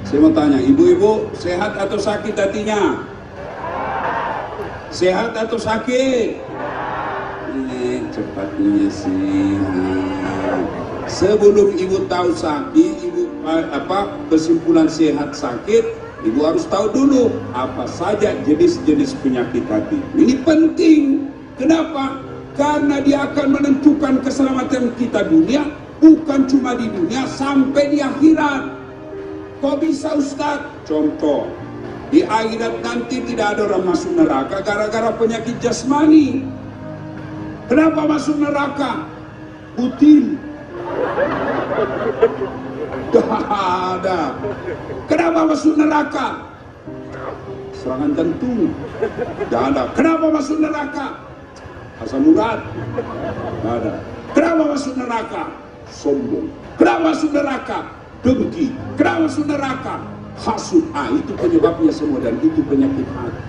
Saya mau tanya, ibu-ibu sehat atau sakit hatinya? Sehat atau sakit? Cepatnya sehat. Sebelum ibu tahu sakit, ibu kesimpulan sehat sakit, ibu harus tahu dulu apa saja jenis-jenis penyakit hati. Ini penting. Kenapa? Karena dia akan menentukan keselamatan kita dunia, bukan cuma di dunia, sampai di akhirat. Kok bisa Ustaz? Contoh, di akhirat nanti tidak ada orang masuk neraka gara-gara penyakit jasmani. Kenapa masuk neraka? Butil. Tidak ada. Kenapa masuk neraka? Serangan jantung. Tidak ada. Kenapa masuk neraka? Asam urat. Tidak ada. Kenapa masuk neraka? Sombong. Kenapa masuk neraka? Dengki. Kenapa masuk neraka? Hasud. Itu penyebabnya semua, dan itu penyakit hati.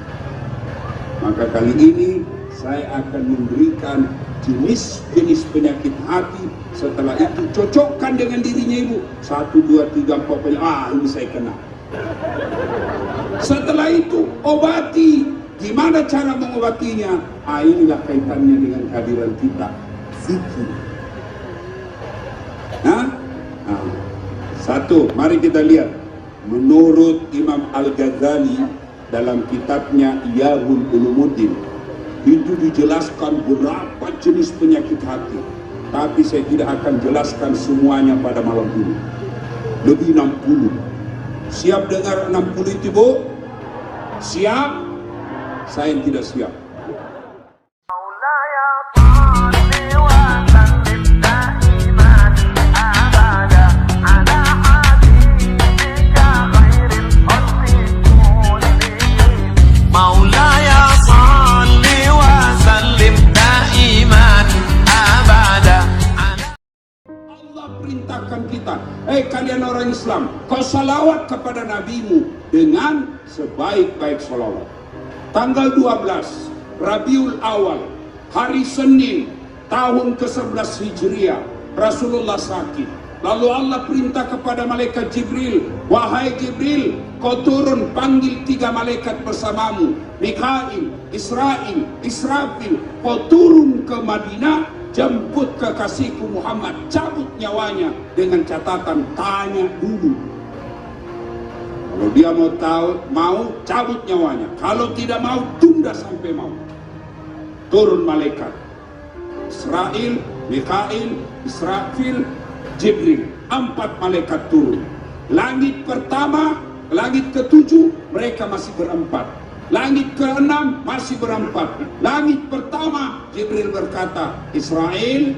Maka kali ini saya akan memberikan jenis-jenis penyakit hati. Setelah itu cocokkan dengan dirinya ibu. 1, 2, 3, 4 penyakit. Ini saya kenal. Setelah itu obati. Gimana cara mengobatinya? Inilah kaitannya dengan kehadiran kita, zikir. Satu, mari kita lihat. Menurut Imam Al-Ghazali dalam kitabnya Ihya'ul Ulumuddin, itu dijelaskan berapa jenis penyakit hati. Tapi saya tidak akan jelaskan semuanya pada malam ini. Lebih 60. Siap dengar 60 itu, Bu? Siap? Saya yang tidak siap. Perintahkan kita, kalian orang Islam, kau salawat kepada nabimu dengan sebaik-baik salawat. Tanggal 12 Rabiul Awal, hari Senin, tahun ke-11 Hijriah, Rasulullah sakit. Lalu Allah perintah kepada malaikat Jibril, wahai Jibril, kau turun panggil 3 malaikat bersamamu, Mikail, Israil, Israfil. Kau turun ke Madinah, jemput kekasihku Muhammad, cabut nyawanya, dengan catatan tanya dulu. Kalau dia mau cabut nyawanya. Kalau tidak mau, tunda sampai mau. Turun malaikat Israel, Mikail, Israfil, Jibril. 4 malaikat turun. Langit pertama, langit ke-7 mereka masih berempat. Langit ke-6 masih berempat. Langit pertama Jibril berkata, Israel,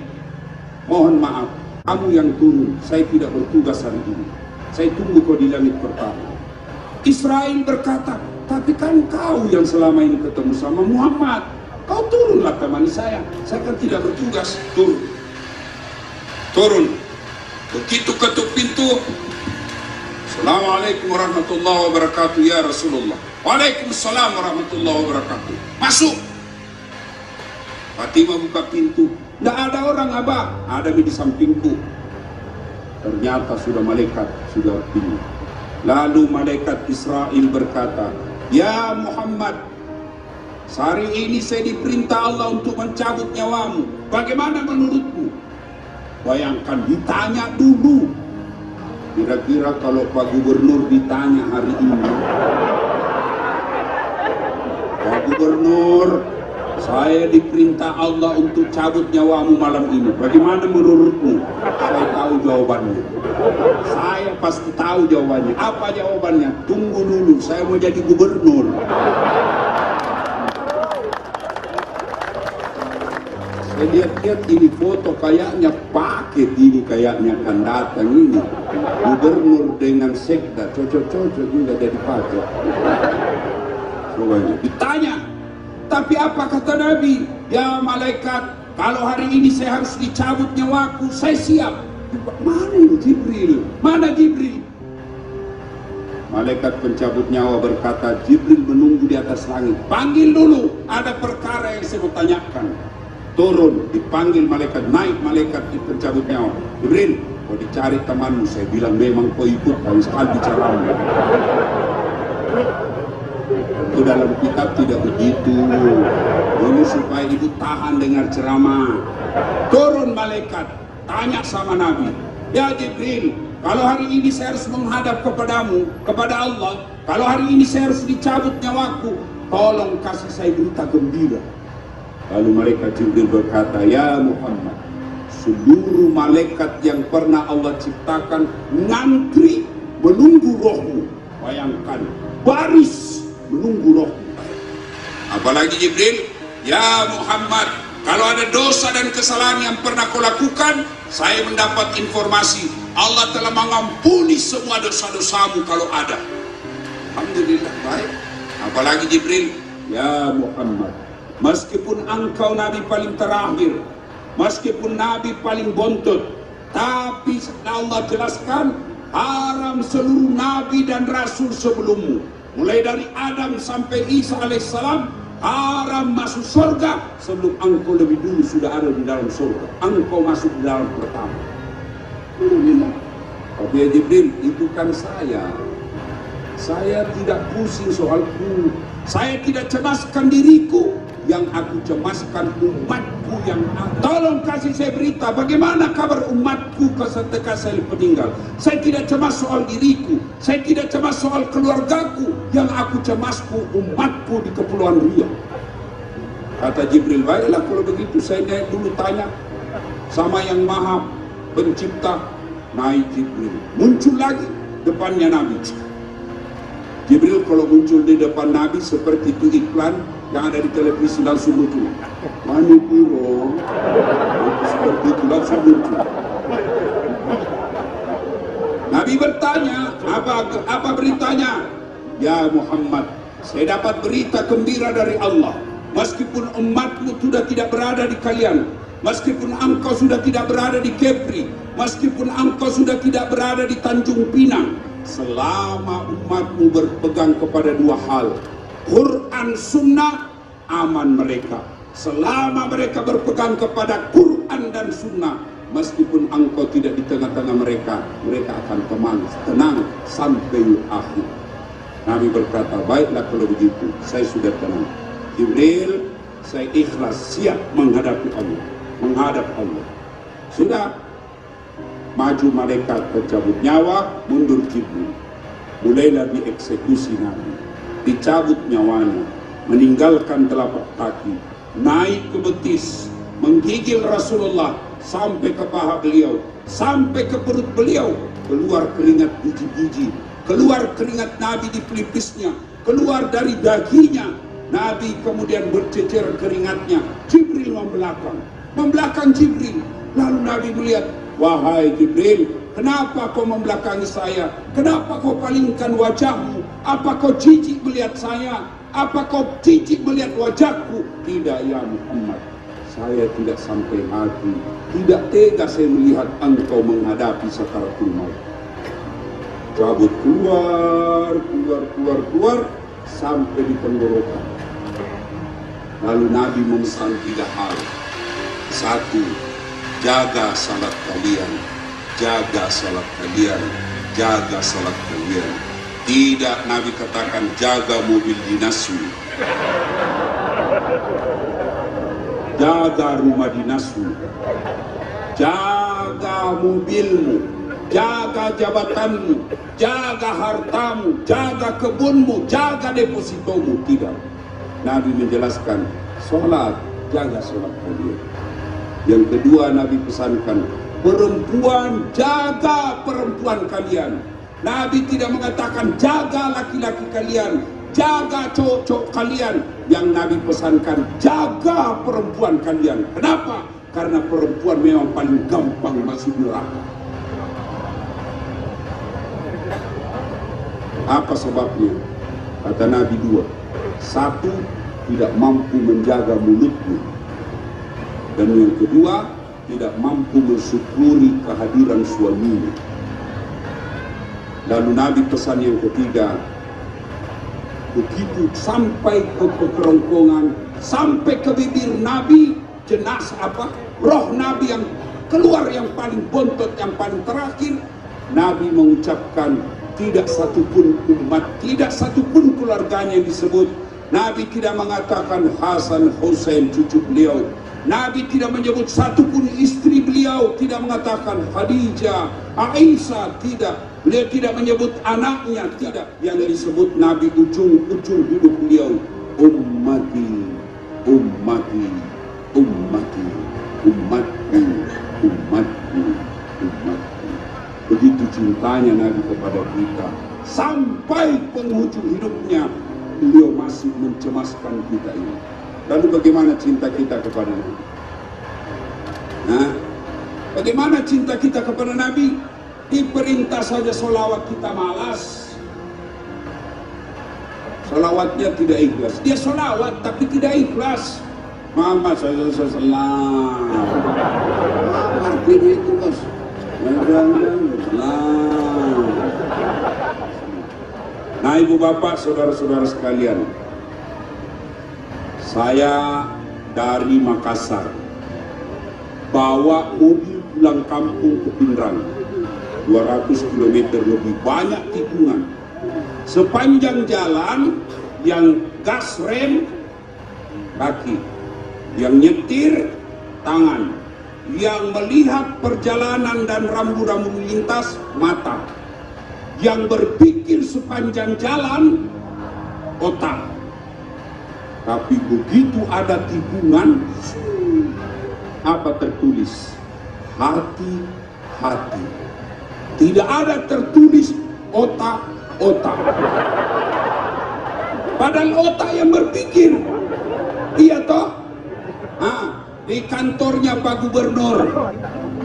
mohon maaf, kamu yang turun, saya tidak bertugas hari ini. Saya tunggu kau di langit pertama. Israel berkata, tapi kan kau yang selama ini ketemu sama Muhammad. Kau turunlah temani saya kan tidak bertugas. Turun. Begitu ketuk pintu, Assalamualaikum warahmatullahi wabarakatuh ya Rasulullah. Waalaikumsalam warahmatullahi wabarakatuh. Masuk. Fatimah buka pintu. Tidak ada orang, Abah. Ada di sampingku. Ternyata sudah malaikat, sudah pintu. Lalu malaikat Israel berkata, ya Muhammad, hari ini saya diperintah Allah untuk mencabut nyawamu. Bagaimana menurutmu? Bayangkan, ditanya dulu. Kira-kira kalau Pak Gubernur ditanya hari ini, Pak Gubernur, saya diperintah Allah untuk cabut nyawamu malam ini. Bagaimana menurutmu? Saya tahu jawabannya. Saya pasti tahu jawabannya. Apa jawabannya? Tunggu dulu, saya mau jadi gubernur. Saya lihat-lihat ini foto, kayaknya paket ini, kayaknya akan datang ini. Gubernur dengan sekda, cocok-cocok juga jadi paket. Ditanya, tapi apa kata Nabi? Ya malaikat, kalau hari ini saya harus dicabut nyawaku, saya siap. Mana ini Jibril? Mana Jibril? Malaikat pencabut nyawa berkata, Jibril menunggu di atas langit. Panggil dulu, ada perkara yang saya mau tanyakan. Turun, dipanggil malaikat, naik malaikat pencabut nyawa. Jibril, Kau dicari temanmu, saya bilang memang kau ikut kali sekali bicaramu. Itu dalam kitab tidak begitu. Ini supaya ibu tahan dengar ceramah. Turun malaikat, tanya sama Nabi, ya Jibril, kalau hari ini saya harus menghadap kepadamu, kepada Allah, kalau hari ini saya harus dicabut nyawaku, tolong kasih saya berita gembira. Lalu malaikat Jibril berkata, ya Muhammad, seluruh malaikat yang pernah Allah ciptakan ngantri menunggu rohmu. Bayangkan, baris menunggu rohmu. Apalagi Jibril, ya Muhammad, kalau ada dosa dan kesalahan yang pernah kau lakukan, saya mendapat informasi Allah telah mengampuni semua dosa-dosamu kalau ada. Alhamdulillah, baik. Apalagi Jibril, ya Muhammad, meskipun engkau Nabi paling terakhir, meskipun Nabi paling bontot, tapi Allah jelaskan haram seluruh Nabi dan Rasul sebelummu, mulai dari Adam sampai Isa alaihissalam, haram masuk surga sebelum engkau lebih dulu sudah ada di dalam surga. Engkau masuk di dalam pertama. Alhamdulillah. Tapi ya Jibril, itu kan saya tidak pusing soalku, saya tidak cemaskan diriku, yang aku cemaskan umatku yang ada. Tolong kasih saya berita, bagaimana kabar umatku ketika saya meninggal. Saya tidak cemas soal diriku, saya tidak cemas soal keluargaku, yang aku cemasku umatku di Kepulauan Riau. Kata Jibril, baiklah kalau begitu saya dulu tanya sama yang maha pencipta. Naik Jibril, muncul lagi depannya Nabi. Jibril kalau muncul di depan Nabi seperti itu iklan yang ada di televisi, langsung muncul. Mani piro, seperti itu langsung muncul. Nabi bertanya, apa beritanya? Ya Muhammad, saya dapat berita gembira dari Allah. Meskipun umatmu sudah tidak berada di kalian, meskipun engkau sudah tidak berada di Kepri, meskipun engkau sudah tidak berada di Tanjung Pinang, selama umatmu berpegang kepada dua hal, Quran Sunnah, aman mereka. Selama mereka berpegang kepada Quran dan Sunnah, meskipun engkau tidak di tengah-tengah mereka, mereka akan tenang sampai akhir. Nabi berkata, baiklah kalau begitu, saya sudah tenang. Jibril, saya ikhlas, siap menghadapi Allah, menghadap Allah. Sudah. Maju malaikat tercabut nyawa, mundur Jibril. Mulailah dieksekusi Nabi. Dicabut nyawanya, meninggalkan telapak kaki, naik ke betis, menggigil Rasulullah sampai ke paha beliau, sampai ke perut beliau, keluar keringat biji-biji, keluar keringat Nabi di pelipisnya, keluar dari dahinya. Nabi kemudian bercecer keringatnya. Jibril membelakang Jibril. Lalu Nabi melihat, wahai Jibril, kenapa kau membelakangi saya? Kenapa kau palingkan wajahmu? Apa kau jijik melihat saya? Apa kau jijik melihat wajahku? Tidak ya Muhammad, saya tidak sampai hati, tidak tega saya melihat engkau menghadapi sakaratul maut. Cabut keluar sampai di tenggorokan. Lalu Nabi memesan 3 hal. 1, jaga salat kalian, jaga salat kalian, jaga salat kalian. Tidak Nabi katakan jaga mobil dinasmu, jaga rumah dinasmu, jaga mobilmu, jaga jabatanmu, jaga hartamu, jaga kebunmu, jaga depositomu. Tidak. Nabi menjelaskan sholat, jaga sholat kalian. Yang kedua Nabi pesankan, perempuan, jaga perempuan kalian. Nabi tidak mengatakan jaga laki-laki kalian, jaga cowok-cowok kalian. Yang Nabi pesankan, jaga perempuan kalian. Kenapa? Karena perempuan memang paling gampang masuk neraka. Apa sebabnya? Kata Nabi 2. 1, tidak mampu menjaga mulutmu. Dan yang kedua, tidak mampu mensyukuri kehadiran suaminya. Lalu Nabi pesan yang ketiga, begitu sampai ke kerongkongan, sampai ke bibir Nabi, jenazah roh Nabi yang keluar yang paling bontot, yang paling terakhir, Nabi mengucapkan tidak satupun umat, tidak satupun keluarganya yang disebut. Nabi tidak mengatakan Hasan, Hussein, cucu beliau. Nabi tidak menyebut satupun istri beliau, tidak mengatakan Khadijah, Aisyah, tidak. Beliau tidak menyebut anaknya, tidak. Yang disebut Nabi ujung-ujung hidup beliau, ummati, ummati, ummati, umatku, umatku, umatku. Begitu cintanya Nabi kepada kita, sampai penghujung hidupnya beliau masih mencemaskan kita ini. Lalu bagaimana cinta kita kepada Nabi? Nah, bagaimana cinta kita kepada Nabi? Diperintah saja solawat kita malas. Solawatnya tidak ikhlas. Dia solawat tapi tidak ikhlas. Muhammad sallallahu. Artinya itu bos. Nah, ibu bapak, saudara-saudara sekalian, saya dari Makassar bawa mobil pulang kampung ke Pindrang, 200 km lebih, banyak tikungan. Sepanjang jalan yang gas rem kaki, yang nyetir tangan, yang melihat perjalanan dan rambu-rambu lintas mata, yang berpikir sepanjang jalan otak. Tapi begitu ada tikungan, apa tertulis? Hati-hati. Tidak ada tertulis otak-otak. Padahal otak yang berpikir. Iya toh? Di kantornya Pak Gubernur.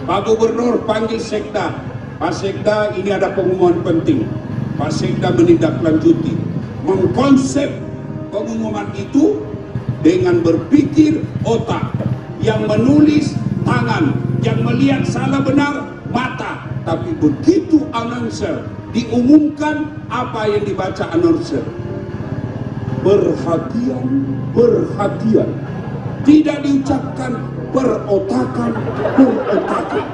Pak Gubernur panggil Sekda. Pak Sekda, ini ada pengumuman penting. Pak Sekda menindaklanjuti, mengkonsep pengumuman itu dengan berpikir otak, yang menulis tangan, yang melihat salah benar mata. Tapi begitu announcer diumumkan, apa yang dibaca announcer? Perhatian, perhatian. Tidak diucapkan berotakan, berotakan.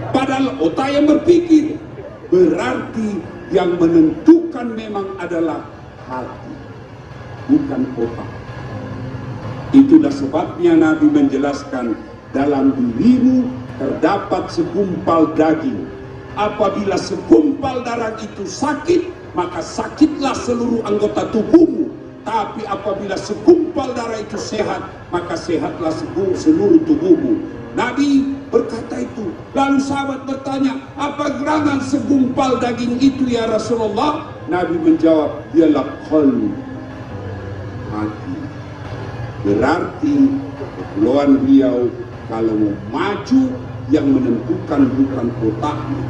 Padahal otak yang berpikir, berarti yang menentukan memang adalah hati, bukan otak. Itulah sebabnya Nabi menjelaskan, dalam dirimu terdapat segumpal daging. Apabila segumpal darah itu sakit, maka sakitlah seluruh anggota tubuhmu. Tapi apabila segumpal darah itu sehat, maka sehatlah seluruh tubuhmu. Nabi berkata itu. Lalu sahabat bertanya, apa gerangan segumpal daging itu ya Rasulullah? Nabi menjawab, ialah qalb, hati. Berarti kepulauan Riau kalau mau maju, yang menentukan bukan otaknya,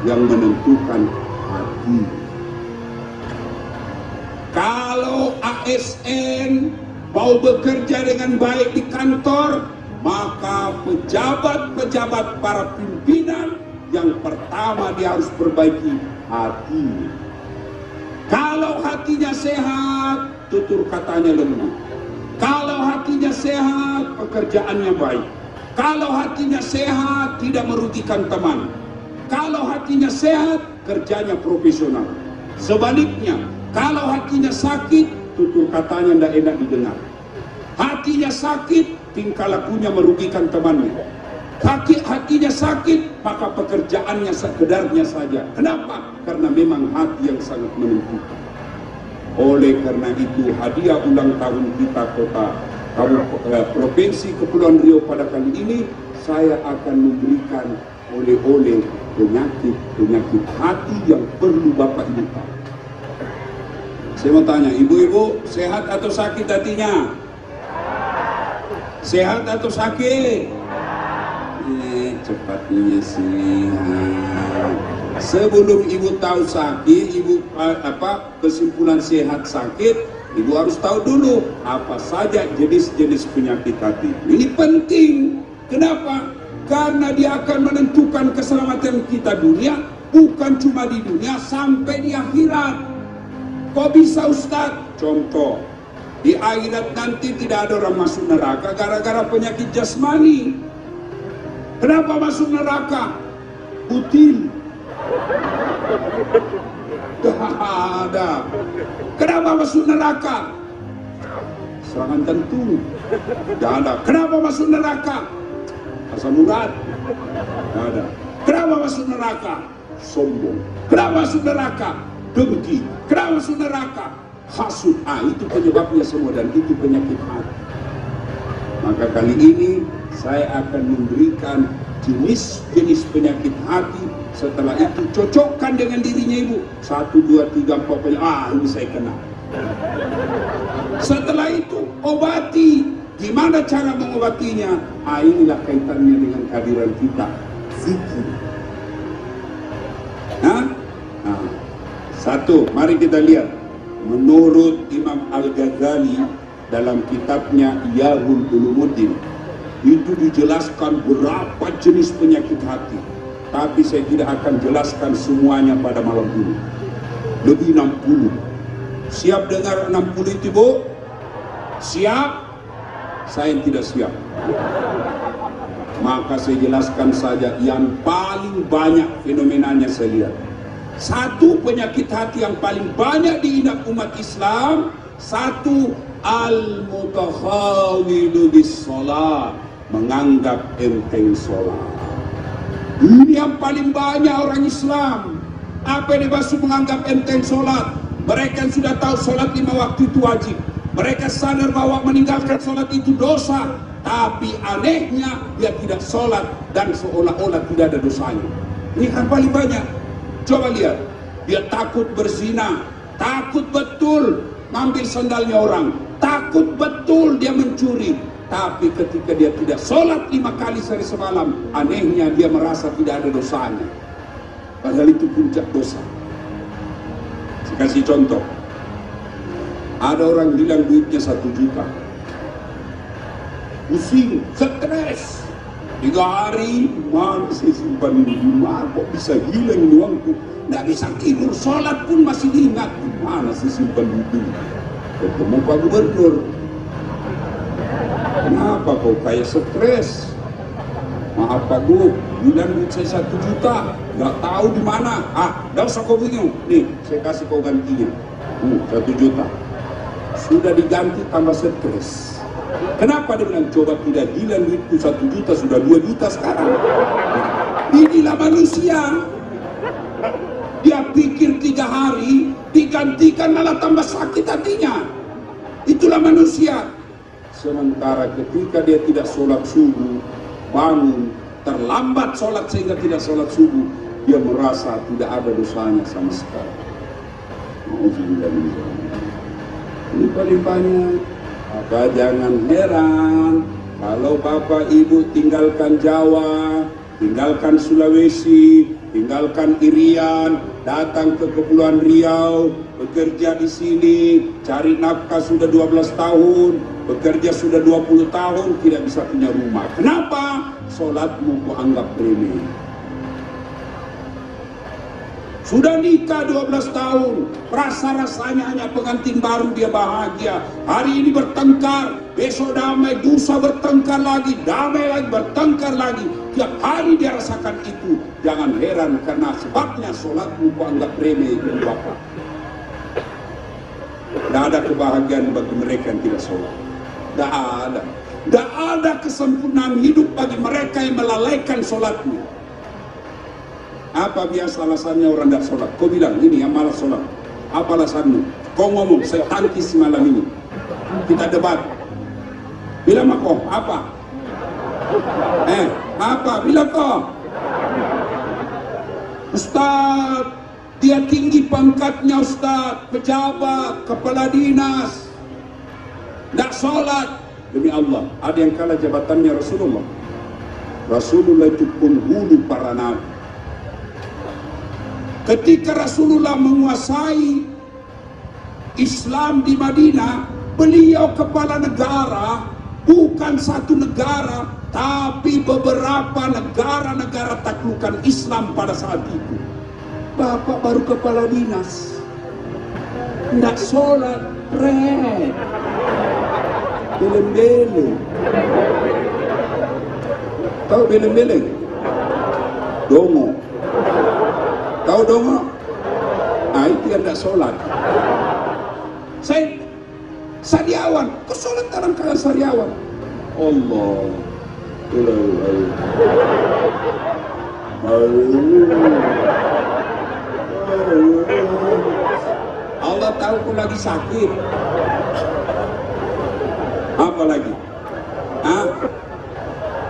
yang menentukan hati. Kalau ASN mau bekerja dengan baik di kantor, maka pejabat-pejabat, para pimpinan, yang pertama dia harus perbaiki hati. Kalau hatinya sehat, tutur katanya lembut. Kalau hatinya sehat, pekerjaannya baik. Kalau hatinya sehat, tidak merugikan teman. Kalau hatinya sehat, kerjanya profesional. Sebaliknya, kalau hatinya sakit, tutur katanya tidak enak didengar. Hatinya sakit, tingkah lakunya merugikan temannya. Hatinya sakit, maka pekerjaannya sekedarnya saja. Kenapa? Karena memang hati yang sangat menentukan. Oleh karena itu, hadiah ulang tahun kita Provinsi Kepulauan Riau pada kali ini, saya akan memberikan oleh-oleh penyakit hati yang perlu Bapak Ibu tahu. Saya mau tanya, ibu-ibu sehat atau sakit hatinya? Sehat atau sakit? Cepatnya sehat. Sebelum ibu tahu sakit, kesimpulan sehat sakit, ibu harus tahu dulu apa saja jenis-jenis penyakit hati. Ini penting. Kenapa? Karena dia akan menentukan keselamatan kita dunia, bukan cuma di dunia, sampai di akhirat. Kok bisa Ustaz? Contoh, di akhirat nanti tidak ada orang masuk neraka gara-gara penyakit jasmani. Kenapa masuk neraka? Util. Ada. Kenapa masuk neraka? Serangan jantung. Tidak ada. Kenapa masuk neraka? Asam urat. Tidak ada. Kenapa masuk neraka? Sombong. Kenapa masuk neraka? Dengki. Kenapa masuk neraka? Hasud. Itu penyebabnya semua, dan itu penyakit hati. Maka kali ini saya akan memberikan jenis-jenis penyakit hati. Setelah itu cocokkan dengan dirinya ibu. 1, 2, 3, 4, ini saya kenal. Setelah itu obati. Gimana cara mengobatinya? Inilah kaitannya dengan kehadiran kita, zikir. Satu, mari kita lihat. Menurut Imam Al-Ghazali dalam kitabnya Ihya'ul Ulumuddin, itu dijelaskan berapa jenis penyakit hati. Tapi saya tidak akan jelaskan semuanya pada malam ini. Lebih 60. Siap dengar 60 itu, Bu? Siap? Saya tidak siap. Maka saya jelaskan saja yang paling banyak fenomenanya saya lihat. Satu, penyakit hati yang paling banyak diinap umat Islam. Satu, al-mutakhawilu bis-sholat, menganggap enteng sholat. Ini yang paling banyak orang Islam. Apa yang dimaksud menganggap enteng sholat? Mereka yang sudah tahu sholat 5 waktu itu wajib. Mereka sadar bahwa meninggalkan sholat itu dosa. Tapi anehnya dia tidak sholat dan seolah-olah tidak ada dosanya. Ini kan paling banyak. Coba lihat, dia takut berzina, takut betul ngambil sandalnya orang, takut betul dia mencuri. Tapi ketika dia tidak sholat 5 kali sehari semalam, anehnya dia merasa tidak ada dosanya. Padahal itu puncak dosa. Saya kasih contoh. Ada orang hilang duitnya 1 juta. Pusing, stres. 3 hari, mana saya simpan ini? Gimana kok bisa hilang ini uangku? Nggak bisa tidur, sholat pun masih diingat. Gimana saya simpan duit ini? Ketemu Pak Gubernur. Kenapa kau kayak stres? Maaf Pak Gub, hilang duit saya 1 juta. Nggak tahu di mana. Nggak usah kau bingung. Nih, saya kasih kau gantinya. 1 juta. Sudah diganti tambah stres. Kenapa dia bilang, coba tidak hilang duitku 1 juta, sudah 2 juta sekarang. Inilah manusia. Dia pikir 3 hari, digantikan malah tambah sakit hatinya. Itulah manusia. Sementara ketika dia tidak sholat subuh, bangun, terlambat sholat sehingga tidak sholat subuh, dia merasa tidak ada dosanya sama sekali. Ini paling banyak. Maka jangan heran kalau Bapak Ibu tinggalkan Jawa, tinggalkan Sulawesi, tinggalkan Irian, datang ke Kepulauan Riau, bekerja di sini, cari nafkah sudah 12 tahun, bekerja sudah 20 tahun, tidak bisa punya rumah. Kenapa? Sholatmu ku anggap remeh. Sudah nikah 12 tahun, rasa-rasanya hanya pengantin baru dia bahagia. Hari ini bertengkar, besok damai, lusa bertengkar lagi, damai lagi, bertengkar lagi. Tiap hari dia rasakan itu. Jangan heran karena sebabnya sholatmu ku anggap remeh ibu bapak. Tidak ada kebahagiaan bagi mereka yang tidak sholat. Tidak ada. Tidak ada kesempurnaan hidup bagi mereka yang melalaikan sholatnya. Apa biasa alasannya orang tidak sholat? Kau bilang ini yang malas sholat. Apa alasanmu? Kau ngomong, saya tangkis malam ini. Kita debat. Bilang kau apa? Apa? Bilang kau. Ustaz, dia tinggi pangkatnya Ustaz, pejabat, kepala dinas, tidak sholat. Demi Allah, ada yang kalah jabatannya Rasulullah. Rasulullah itu penghulu para nabi. Ketika Rasulullah menguasai Islam di Madinah, beliau kepala negara, bukan satu negara, tapi beberapa negara-negara taklukan Islam pada saat itu. Bapak baru kepala dinas, tidak sholat, red, belem-belem. Tahu beleng-beleng? Dongo. Tahu dongo? Ah, itu yang tidak sholat. Saya sariawan, kok sholat dalam keadaan sariawan? Allah. Allah tahu kau lagi sakit. Apa lagi?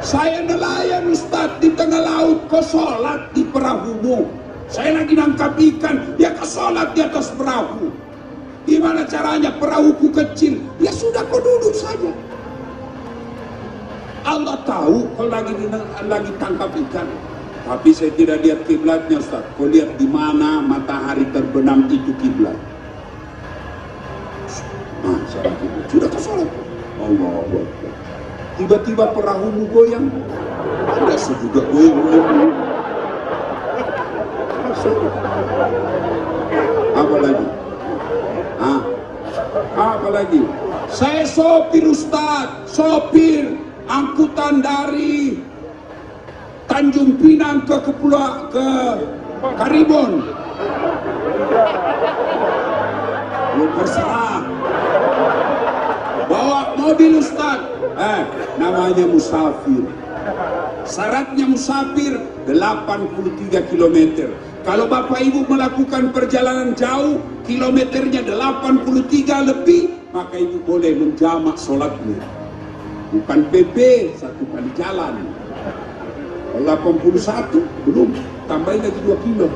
Saya nelayan Ustaz di tengah laut, kau sholat di perahumu. Saya lagi nangkap ikan, ya kau sholat di atas perahu. Gimana caranya? Perahuku kecil. Ya sudah, kau duduk saja. Allah tahu kau lagi tangkap ikan. Tapi saya tidak lihat kiblatnya, Ustaz. Kau lihat di mana matahari terbenam itu kiblat. Nah, sudah kau sholat. Allah Akbar. Tiba-tiba perahumu goyang. Sudah juga goyang. Apa lagi? Apa lagi? Saya sopir Ustaz, sopir angkutan dari Tanjung Pinang ke Karimun. Terserah. Bawa mobil Ustaz. Namanya musafir. Syaratnya musafir 83 km. Kalau Bapak Ibu melakukan perjalanan jauh, kilometernya 83 lebih, maka Ibu boleh menjamak sholatnya. Bukan PP, satu kali jalan. Kalau 81, belum, tambahin lagi 2 kilo.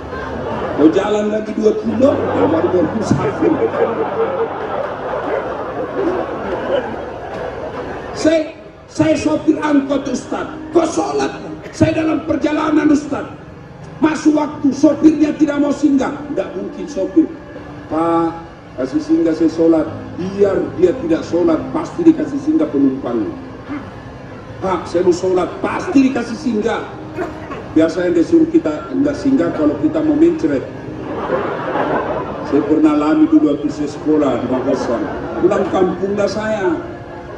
Mau jalan lagi 2 kilo, baru musafir. Saya sopir angkot Ustaz, kok sholat? Saya dalam perjalanan Ustaz, masuk waktu, sopirnya tidak mau singgah. Tidak mungkin sopir. Pak, kasih singgah saya sholat. Biar dia tidak sholat, pasti dikasih singgah penumpangnya. Pak, saya mau sholat, pasti dikasih singgah. Biasanya dia suruh kita enggak singgah kalau kita mau mencret. Saya pernah alami dulu waktu saya sekolah di Makassar. Pulang kampung dah saya,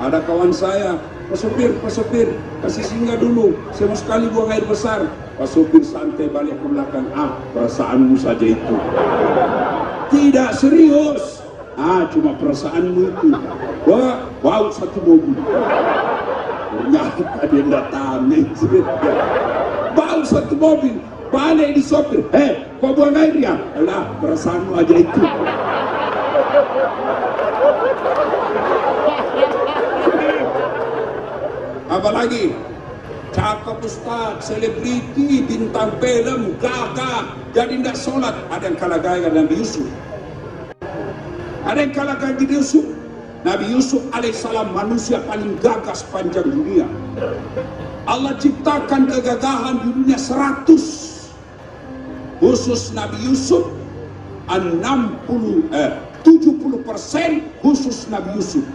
ada kawan saya, Pak sopir, kasih singgah dulu, saya mau sekali buang air besar. Pak sopir santai balik ke belakang, perasaanmu saja itu. Tidak serius, cuma perasaanmu itu. Wah, wow, satu mobil. Ternyata dia datang, bau satu mobil, balik di sopir. Kau buang air ya? Alah, perasaanmu aja itu. Apalagi cakap Ustaz, selebriti, bintang film, gagah, jadi tidak sholat. Ada yang kalah gaya Nabi Yusuf. Ada yang kalah gaya Nabi Yusuf. Nabi Yusuf alaihissalam manusia paling gagah sepanjang dunia. Allah ciptakan kegagahan di dunia 100. Khusus Nabi Yusuf 70% khusus Nabi Yusuf.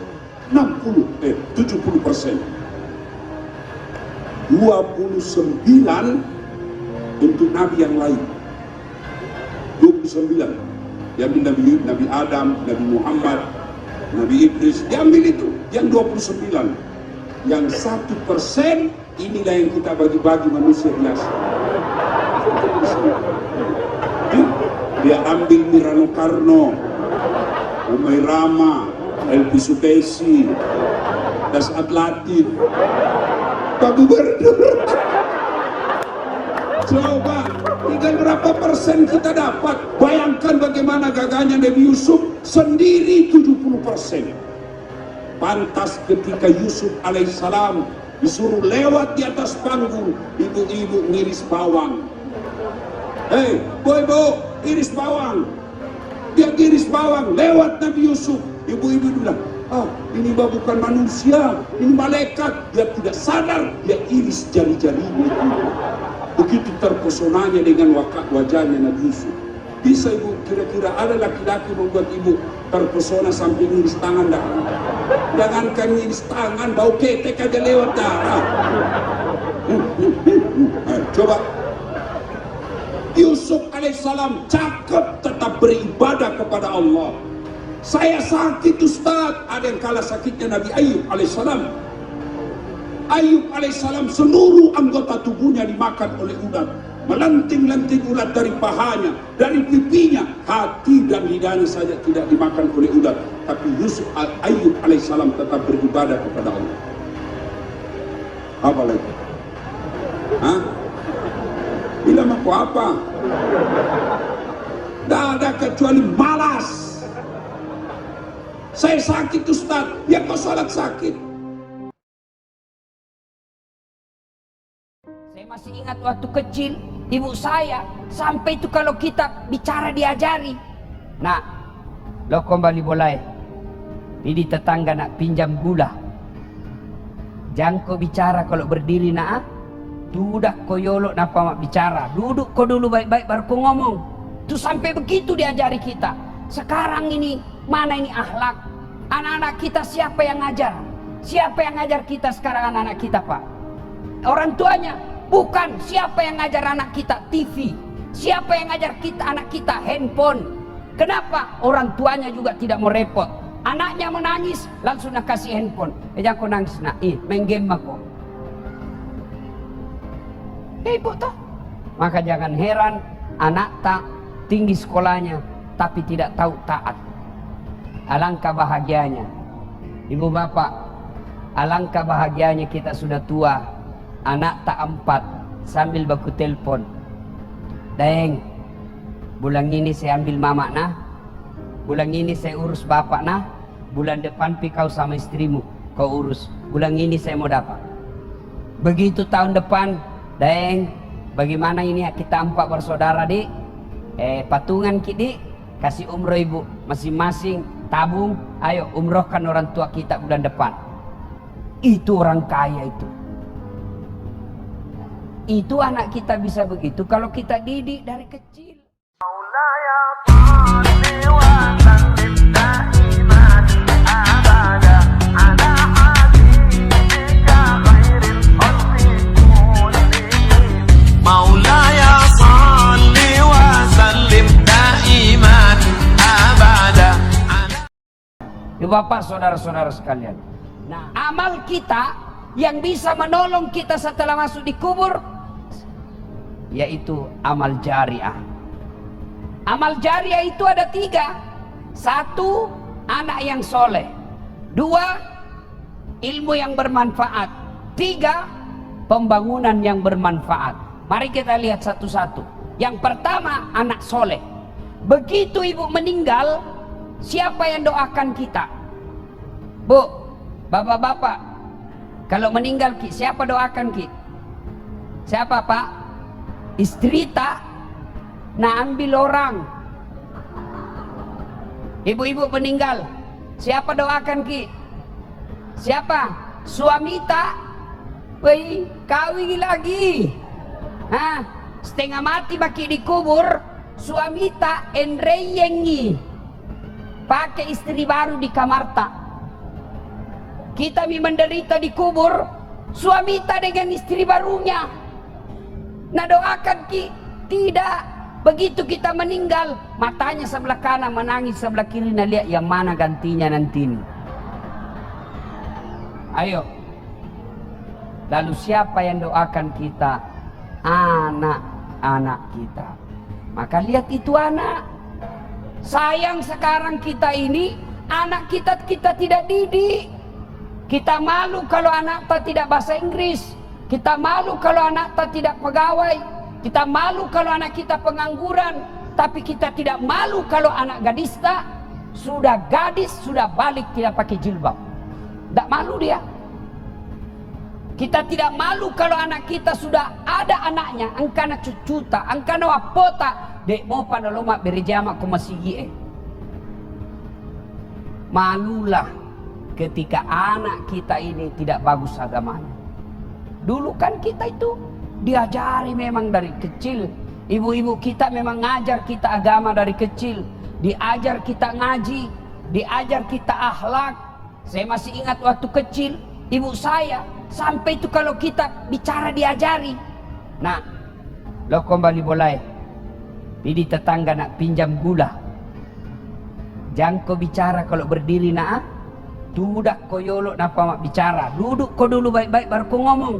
70%. 29 untuk Nabi yang lain. 29 diambil Nabi Adam, Nabi Muhammad, Nabi Idris, diambil itu yang 29. Yang 1% inilah yang kita bagi-bagi manusia biasa. Dia ambil Mirano Karno, Umay Rama, Elvi Sukesi, Dasat Latif, Pak Gubernur. Coba, tinggal berapa persen kita dapat? Bayangkan bagaimana gagahnya Nabi Yusuf sendiri 70%. Pantas ketika Yusuf alaihissalam disuruh lewat di atas panggung, ibu-ibu ngiris bawang. Bu, iris bawang. Dia iris bawang, lewat Nabi Yusuf. Ibu-ibu bilang, ini bukan manusia, ini malaikat. Dia tidak sadar, dia iris jari-jarinya. Begitu terpesonanya dengan wajahnya Nabi Yusuf. Bisa ibu, kira-kira ada laki-laki membuat ibu terpesona sampai ngiris tangan dah? Jangankan ngiris tangan, bau ketek aja lewat dah. Coba. Yusuf alaihissalam cakep tetap beribadah kepada Allah. Saya sakit Ustaz, ada yang kalah sakitnya Nabi Ayub alaihissalam. Ayub alaihissalam seluruh anggota tubuhnya dimakan oleh ulat. Melanting-lanting ulat dari pahanya, dari pipinya. Hati dan lidahnya saja tidak dimakan oleh ulat. Tapi Ayub alaihissalam tetap beribadah kepada Allah. Apa lagi? Hah? Bilang aku apa? Tidak ada kecuali malas. Saya sakit Ustaz, ya kau salat sakit. Saya masih ingat waktu kecil, ibu saya sampai itu kalau kita bicara diajari. Nah, lo kembali boleh. Ini tetangga nak pinjam gula. Jangan kau bicara kalau berdiri nak. Dudak kau yolok napa mak bicara. Duduk kau dulu baik-baik baru kau ngomong. Itu sampai begitu diajari kita. Sekarang ini mana ini akhlak? Anak-anak kita siapa yang ngajar? Siapa yang ngajar kita sekarang anak-anak kita, Pak? Orang tuanya. Bukan. Siapa yang ngajar anak kita? TV. Siapa yang ngajar kita anak kita? Handphone. Kenapa? Orang tuanya juga tidak mau repot. Anaknya menangis, langsung nak kasih handphone. Jangan kau nangis nak. Main game aku. Ibu toh. Maka jangan heran anak tak tinggi sekolahnya tapi tidak tahu taat. Alangkah bahagianya ibu bapak, alangkah bahagianya kita sudah tua, anak tak 4 sambil baku telpon. Deng, bulan ini saya ambil mama nah, bulan ini saya urus bapak nah, bulan depan kau sama istrimu kau urus, bulan ini saya mau dapat. Begitu tahun depan, deng, bagaimana ini kita 4 bersaudara dik? Patungan kita kasih umroh ibu masing-masing, tabung, ayo umrohkan orang tua kita bulan depan. Itu orang kaya itu. Itu anak kita bisa begitu kalau kita didik dari kecil. Bapak, saudara-saudara sekalian. Nah, amal kita yang bisa menolong kita setelah masuk di kubur yaitu amal jariah. Amal jariah itu ada 3. 1, anak yang soleh. 2, ilmu yang bermanfaat. 3, pembangunan yang bermanfaat. Mari kita lihat satu-satu. Yang pertama, anak soleh. Begitu ibu meninggal, siapa yang doakan kita? Bu, bapak-bapak, kalau meninggal siapa doakan kita? Siapa pak? Istri tak? Nah ambil orang. Ibu-ibu meninggal, siapa doakan kita? Siapa? Suami tak? Wih, kawin lagi. Hah? Setengah mati baki dikubur, suami tak enreyengi. Pakai istri baru di kamar tak. Kita menderita di kubur, suami tak dengan istri barunya. Nah doakan ki, tidak. Begitu kita meninggal, matanya sebelah kanan menangis, sebelah kiri nah lihat yang mana gantinya nanti ini. Ayo. Lalu siapa yang doakan kita? Anak-anak kita. Maka lihat itu anak. Sayang sekarang kita ini anak kita tidak didik. Kita malu kalau anak kita tidak bahasa Inggris. Kita malu kalau anak kita tidak pegawai. Kita malu kalau anak kita pengangguran. Tapi kita tidak malu kalau anak gadis tak sudah gadis, sudah balik tidak pakai jilbab. Tidak malu dia. Kita tidak malu kalau anak kita sudah ada anaknya, angkana cucuta, angkana wapota, dek mau pada loma berjama ku masigi. Malulah ketika anak kita ini tidak bagus agamanya. Dulu kan kita itu diajari memang dari kecil. Ibu-ibu kita memang ngajar kita agama dari kecil. Diajar kita ngaji, diajar kita akhlak. Saya masih ingat waktu kecil, ibu saya sampai itu kalau kita bicara diajari. Nah, lo kembali boleh. Ini tetangga nak pinjam gula. Jangan kau bicara kalau berdiri nak. Tudak koyolo napa mak bicara. Duduk kau dulu baik-baik baru kau ngomong.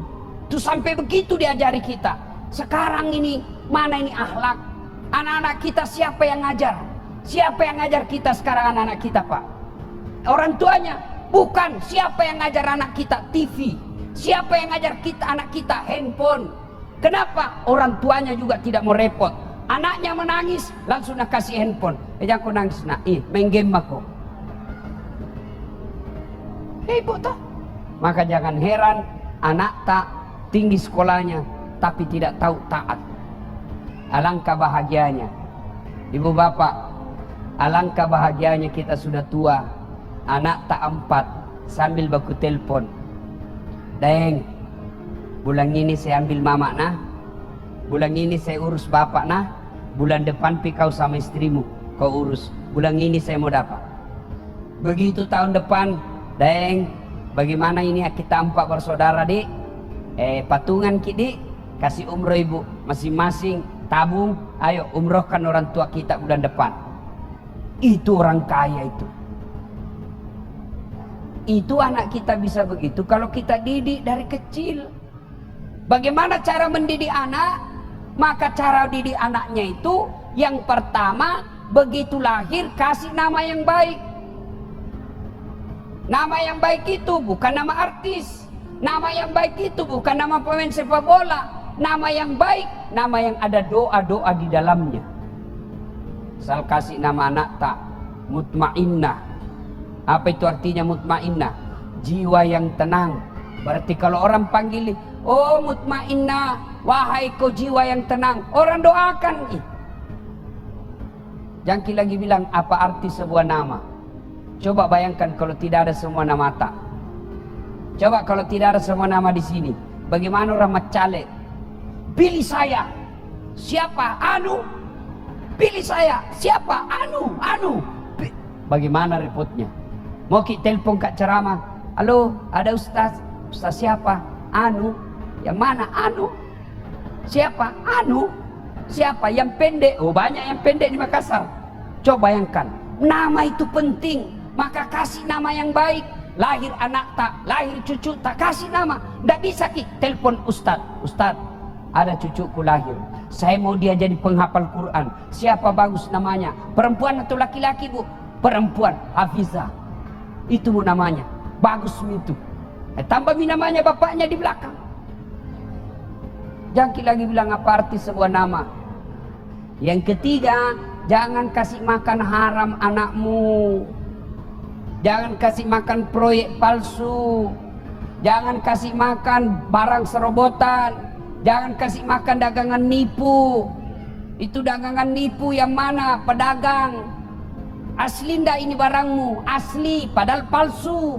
Tuh sampai begitu diajari kita. Sekarang ini mana ini akhlak? Anak-anak kita siapa yang ngajar? Siapa yang ngajar kita sekarang anak-anak kita, Pak? Orang tuanya? Bukan. Siapa yang ngajar anak kita? TV. Siapa yang ngajar kita anak kita? Handphone. Kenapa? Orang tuanya juga tidak mau repot. Anaknya menangis, langsung nak kasih handphone. Jangan kau nangis nak. Main game aku. Ibu toh. Maka jangan heran anak tak tinggi sekolahnya tapi tidak tahu taat. Alangkah bahagianya ibu bapak, alangkah bahagianya kita sudah tua, anak tak 4 sambil baku telpon. Deng, bulan ini saya ambil mama nah, bulan ini saya urus bapak nah, bulan depan kau sama istrimu kau urus, bulan ini saya mau dapat. Begitu tahun depan, deng, bagaimana ini kita 4 bersaudara dik, patungan dik, kasih umroh ibu masing-masing, tabung, ayo umrohkan orang tua kita bulan depan. Itu orang kaya itu. Itu anak kita bisa begitu kalau kita didik dari kecil. Bagaimana cara mendidik anak? Maka cara didik anaknya itu yang pertama, begitu lahir kasih nama yang baik. Nama yang baik itu bukan nama artis. Nama yang baik itu bukan nama pemain sepak bola. Nama yang baik, nama yang ada doa-doa di dalamnya. Saya kasih nama anak tak mutmainnah. Apa itu artinya mutmainnah? Jiwa yang tenang. Berarti kalau orang panggil, oh mutmainnah, wahai kau jiwa yang tenang, orang doakan. Jangan lagi bilang apa arti sebuah nama. Coba bayangkan kalau tidak ada semua nama tak. Coba kalau tidak ada semua nama di sini, bagaimana orang macale? Pilih saya. Siapa? Anu. Pilih saya. Siapa? Anu. Bagaimana repotnya? Mau kita telepon kak ceramah. Halo, ada ustaz. Ustaz siapa? Anu. Yang mana? Anu. Siapa? Anu. Siapa? Yang pendek. Oh, banyak yang pendek di Makassar. Coba bayangkan. Nama itu penting. Maka kasih nama yang baik. Lahir anak tak, lahir cucu tak, kasih nama. Tidak bisa kita telepon ustaz. Ustaz, ada cucuku lahir, saya mau dia jadi penghafal Quran. Siapa bagus namanya? Perempuan atau laki-laki bu? Perempuan, Hafizah. Itu bu namanya. Bagus itu. Tambah namanya bapaknya di belakang. Jangan lagi bilang apa arti sebuah nama. Yang ketiga, jangan kasih makan haram anakmu. Jangan kasih makan proyek palsu. Jangan kasih makan barang serobotan. Jangan kasih makan dagangan nipu. Itu dagangan nipu yang mana? Pedagang. Asli ndak ini barangmu? Asli, padahal palsu.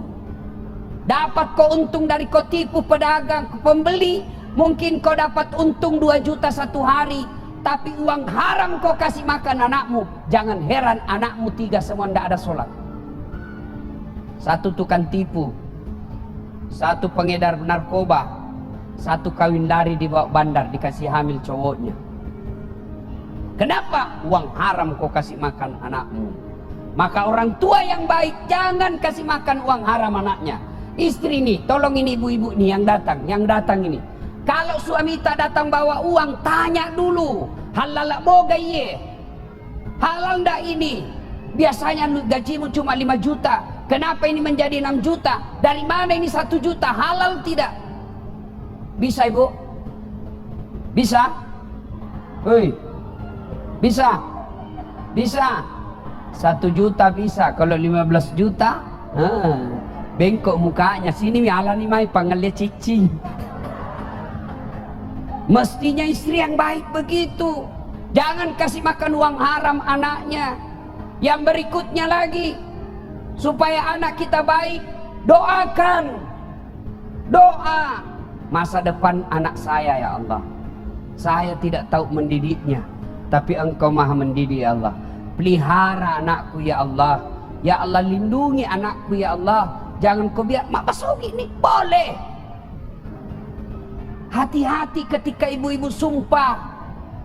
Dapat kau untung dari kau tipu pedagang, pembeli. Mungkin kau dapat untung 2 juta satu hari. Tapi uang haram kau kasih makan anakmu. Jangan heran anakmu 3 semua ndak ada sholat. 1 tukang tipu. 1 pengedar narkoba. 1 kawin lari di bawah bandar dikasih hamil cowoknya. Kenapa? Uang haram kau kasih makan anakmu. Maka orang tua yang baik jangan kasih makan uang haram anaknya. Istri nih, tolong ini ibu-ibu nih yang datang ini. Kalau suami tak datang bawa uang, tanya dulu. Halal boga ye. Halal ndak ini? Biasanya gajimu cuma 5 juta. Kenapa ini menjadi 6 juta? Dari mana ini 1 juta? Halal tidak? Bisa ibu? Bisa? Hei, bisa? Bisa? 1 juta bisa. Kalau 15 juta, bengkok mukanya. Sini ala ni mai panggilnya cici. Mestinya istri yang baik begitu. Jangan kasih makan uang haram anaknya. Yang berikutnya lagi, supaya anak kita baik, doakan. Doa. Masa depan anak saya ya Allah. Saya tidak tahu mendidiknya, tapi Engkau maha mendidik ya Allah. Pelihara anakku ya Allah. Ya Allah, lindungi anakku ya Allah. Jangan kau biar mak basuh ini. Boleh. Hati-hati ketika ibu-ibu sumpah.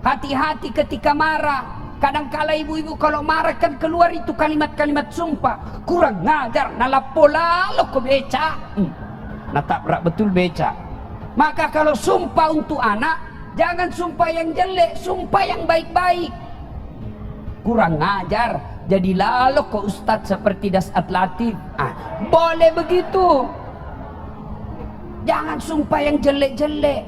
Hati-hati ketika marah. Kadangkala ibu-ibu kalau marah kan keluar itu kalimat-kalimat sumpah. Kurang ngajar, nalapolalo ke beca. Natabrak betul beca. Maka kalau sumpah untuk anak, jangan sumpah yang jelek, sumpah yang baik-baik. Kurang ngajar, jadi lalu ke ustadz seperti Dasat Latif. Boleh begitu. Jangan sumpah yang jelek-jelek.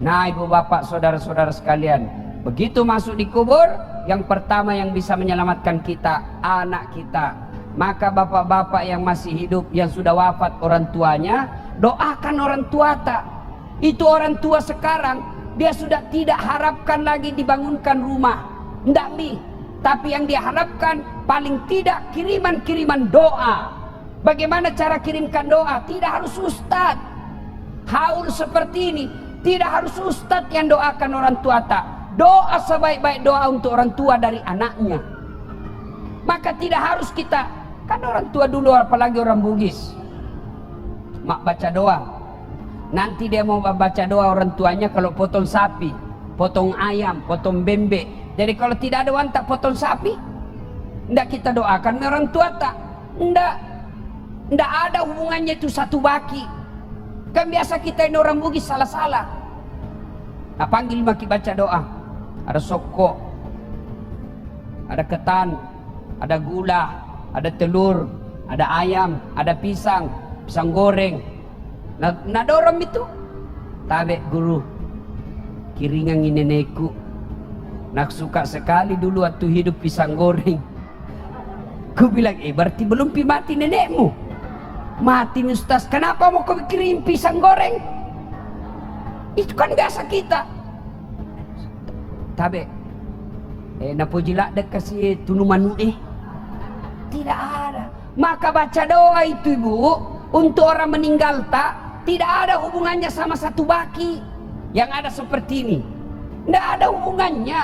Nah, ibu bapak, saudara-saudara sekalian, begitu masuk di kubur, yang pertama yang bisa menyelamatkan kita, anak kita. Maka bapak-bapak yang masih hidup, yang sudah wafat orang tuanya, doakan orang tua tak. Itu orang tua sekarang, dia sudah tidak harapkan lagi dibangunkan rumah. Nggak mi. Tapi yang dia harapkan, paling tidak kiriman-kiriman doa. Bagaimana cara kirimkan doa? Tidak harus ustadz. Haul seperti ini. Tidak harus ustadz yang doakan orang tua tak. Doa sebaik-baik doa untuk orang tua dari anaknya. Maka tidak harus kita, kan orang tua dulu apalagi orang Bugis, mak baca doa. Nanti dia mau baca doa orang tuanya kalau potong sapi, potong ayam, potong bebek. Jadi kalau tidak ada wantak potong sapi, ndak kita doakan orang tua tak. Ndak ada hubungannya itu satu baki. Kan biasa kita ini orang Bugis salah-salah. Nah, panggil maki baca doa. Ada soko, ada ketan, ada gula, ada telur, ada ayam, ada pisang goreng. Nah dorong itu. Tabe guru, kiringan ini nenekku. Nak suka sekali dulu waktu hidup pisang goreng. Ku bilang, berarti belum mati nenekmu. Mati ustaz, kenapa mau kau kirim pisang goreng? Itu kan biasa kita. Tabe, napojilak dek kasih tunuman tidak ada. Maka baca doa itu ibu, untuk orang meninggal tak, tidak ada hubungannya sama satu baki. Yang ada seperti ini, tidak ada hubungannya.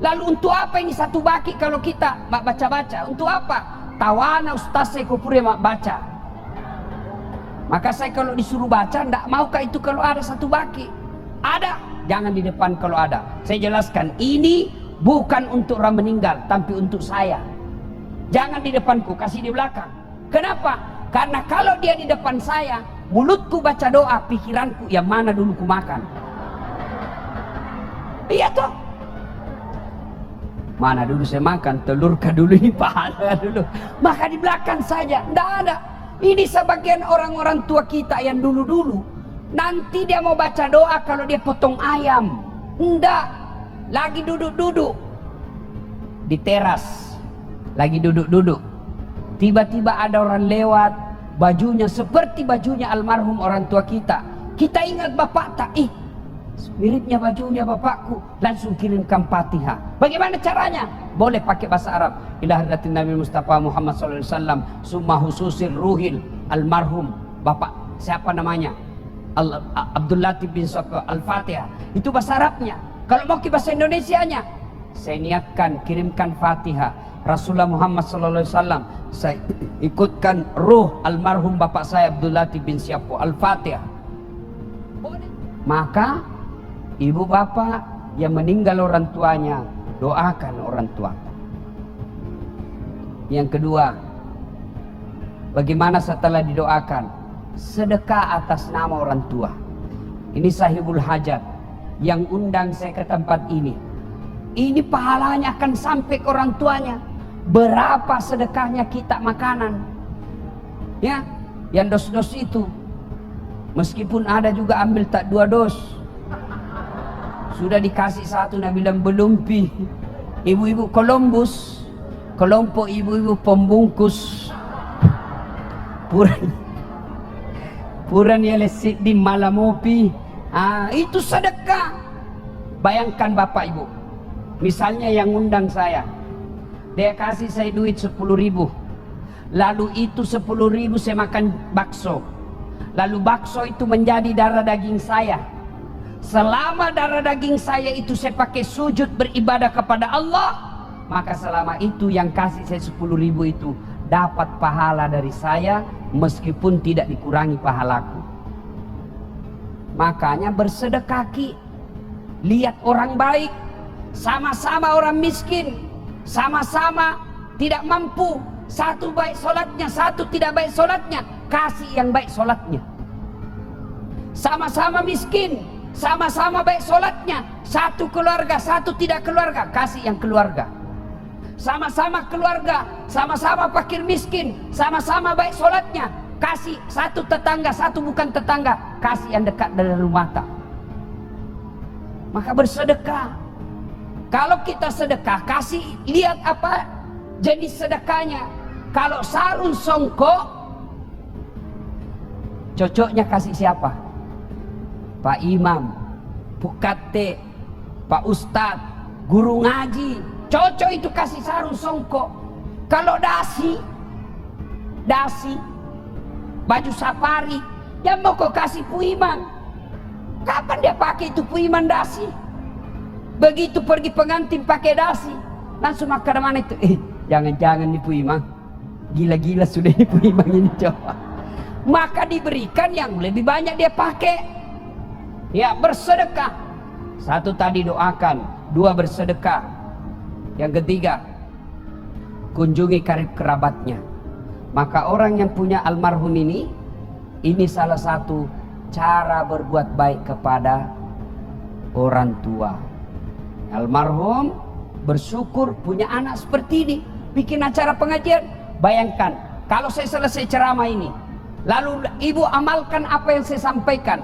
Lalu untuk apa ini satu baki kalau kita mak baca-baca? Untuk apa? Tawana ustaz saya kupure mak baca. Maka saya kalau disuruh baca, ndak maukah itu kalau ada satu baki? Ada, jangan di depan kalau ada. Saya jelaskan, ini bukan untuk orang meninggal, tapi untuk saya. Jangan di depanku, kasih di belakang. Kenapa? Karena kalau dia di depan saya, mulutku baca doa, pikiranku yang mana dulu ku makan. Iya toh? Mana dulu saya makan, telurkah dulu ini pahala dulu. Maka di belakang saja, ndak ada. Ini sebagian orang-orang tua kita yang dulu-dulu. Nanti dia mau baca doa kalau dia potong ayam. Enggak. Lagi duduk-duduk di teras. Lagi duduk-duduk. Tiba-tiba ada orang lewat. Bajunya seperti bajunya almarhum orang tua kita. Kita ingat bapak tak? Miripnya bajunya bapakku. Langsung kirimkan Fatihah. Bagaimana caranya? Boleh pakai bahasa Arab. Ila hadratin Nabi Mustafa Muhammad SAW. Summa hususil ruhil almarhum bapak. Siapa namanya? Abdul Latif bin Soko Al-Fatihah. Itu bahasa Arabnya. Kalau mau ke bahasa Indonesianya, saya niatkan kirimkan Fatihah. Rasulullah Muhammad SAW. Saya ikutkan ruh almarhum bapak saya Abdul Latif bin Soko Al-Fatihah. Maka ibu bapak yang meninggal orang tuanya, doakan orang tua. Yang kedua, bagaimana setelah didoakan? Sedekah atas nama orang tua. Ini sahibul hajat yang undang saya ke tempat ini. Ini pahalanya akan sampai ke orang tuanya. Berapa sedekahnya kita makanan? Ya, yang dos-dos itu. Meskipun ada juga ambil tak 2 dos. Sudah dikasih 1, nak bilang belum pi. Ibu-ibu Columbus, kelompok ibu-ibu pembungkus. Puran ya lesit di malamopi. Itu sedekah. Bayangkan bapak ibu. Misalnya yang undang saya. Dia kasih saya duit 10.000. Lalu itu 10.000 saya makan bakso. Lalu bakso itu menjadi darah daging saya. Selama darah daging saya itu saya pakai sujud beribadah kepada Allah, maka selama itu yang kasih saya 10.000 itu dapat pahala dari saya, meskipun tidak dikurangi pahalaku. Makanya bersedekah, lihat orang baik. sama-sama orang miskin, sama-sama tidak mampu, satu baik solatnya, satu tidak baik solatnya, kasih yang baik solatnya. Sama-sama miskin, sama-sama baik solatnya, satu keluarga, satu tidak keluarga, kasih yang keluarga. Sama-sama keluarga, sama-sama fakir miskin, sama-sama baik solatnya, kasih satu tetangga, satu bukan tetangga, kasih yang dekat dari rumah tak. Maka bersedekah. Kalau kita sedekah, kasih lihat apa jenis sedekahnya. Kalau sarung songkok, cocoknya kasih siapa? Pak Imam, Pukate, Pak Ustadz, guru ngaji, cocok itu kasih sarung songkok. Kalau dasi, baju safari, yang mau kau kasih Puiman. Kapan dia pakai itu Puiman dasi? Begitu pergi pengantin pakai dasi, langsung makan mana itu? Jangan-jangan nih Puiman, gila-gila sudah nih Puiman ini coba. Maka diberikan yang lebih banyak dia pakai. Ya, bersedekah. Satu tadi doakan, dua bersedekah. Yang ketiga, kunjungi karib kerabatnya. Maka orang yang punya almarhum ini salah satu cara berbuat baik kepada orang tua. Almarhum bersyukur punya anak seperti ini, bikin acara pengajian. Bayangkan kalau saya selesai ceramah ini, lalu ibu amalkan apa yang saya sampaikan.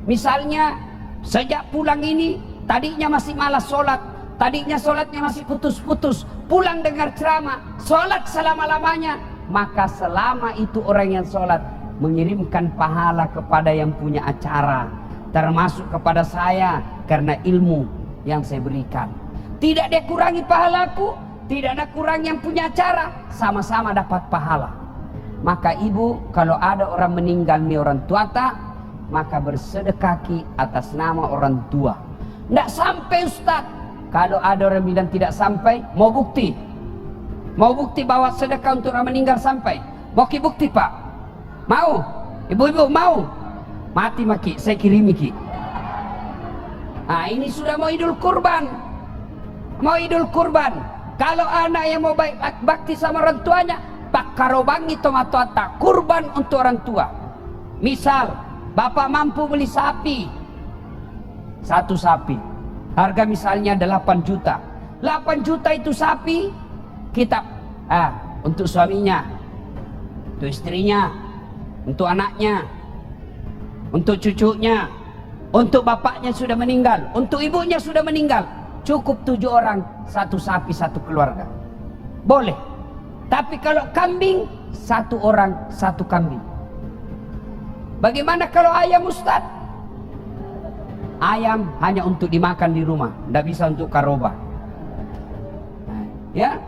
Misalnya sejak pulang ini, tadinya masih malas sholat, tadinya sholatnya masih putus-putus, pulang dengar ceramah, sholat selama-lamanya, maka selama itu orang yang sholat mengirimkan pahala kepada yang punya acara, termasuk kepada saya karena ilmu yang saya berikan. Tidak dia kurangi pahalaku, tidak ada kurang yang punya acara, sama-sama dapat pahala. Maka ibu, kalau ada orang meninggal nih orang tua tak, maka bersedekah atas nama orang tua. Tidak sampai Ustaz. Kalau ada orang bilang tidak sampai, mau bukti? Mau bukti bahwa sedekah untuk orang meninggal sampai? Mau bukti Pak? Mau? Ibu-ibu mau? Mati maki, saya kirimi ki. Nah ini sudah mau Idul Kurban. Mau Idul Kurban. Kalau anak yang mau baik bakti sama orang tuanya, pak karobangi tomat-tomat kurban untuk orang tua. Misal, bapak mampu beli sapi, satu sapi, harga misalnya 8 juta. 8 juta itu sapi, kita untuk suaminya, untuk istrinya, untuk anaknya, untuk cucunya, untuk bapaknya sudah meninggal, untuk ibunya sudah meninggal, cukup 7 orang, satu sapi, satu keluarga, boleh. Tapi kalau kambing, 1 orang, 1 kambing. Bagaimana kalau ayam Ustaz? Ayam hanya untuk dimakan di rumah, tidak bisa untuk karoba. Ya,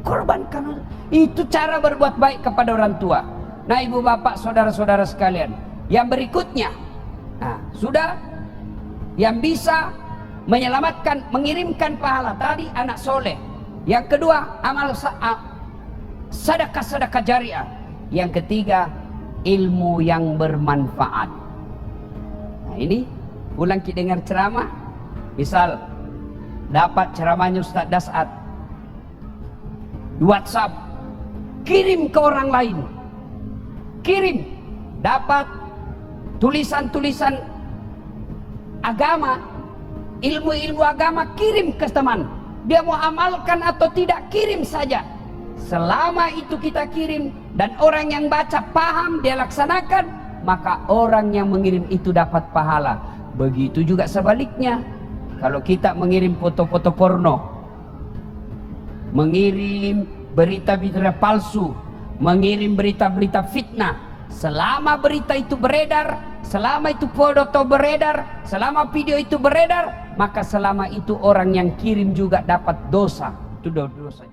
korbankan. Itu cara berbuat baik kepada orang tua. Nah ibu bapak saudara-saudara sekalian, yang berikutnya, sudah yang bisa menyelamatkan, mengirimkan pahala tadi anak soleh. Yang kedua amal sedekah jariah. Yang ketiga ilmu yang bermanfaat. Nah ini pulang kita dengar ceramah, misal dapat ceramahnya Ustaz Dasat di WhatsApp, kirim ke orang lain. Kirim, dapat tulisan-tulisan agama, ilmu-ilmu agama, kirim ke teman. Dia mau amalkan atau tidak, kirim saja. Selama itu kita kirim dan orang yang baca paham, dia laksanakan, maka orang yang mengirim itu dapat pahala. Begitu juga sebaliknya. Kalau kita mengirim foto-foto porno, mengirim berita-berita palsu, mengirim berita-berita fitnah, selama berita itu beredar, selama itu foto beredar, selama video itu beredar, maka selama itu orang yang kirim juga dapat dosa. Itu dosa.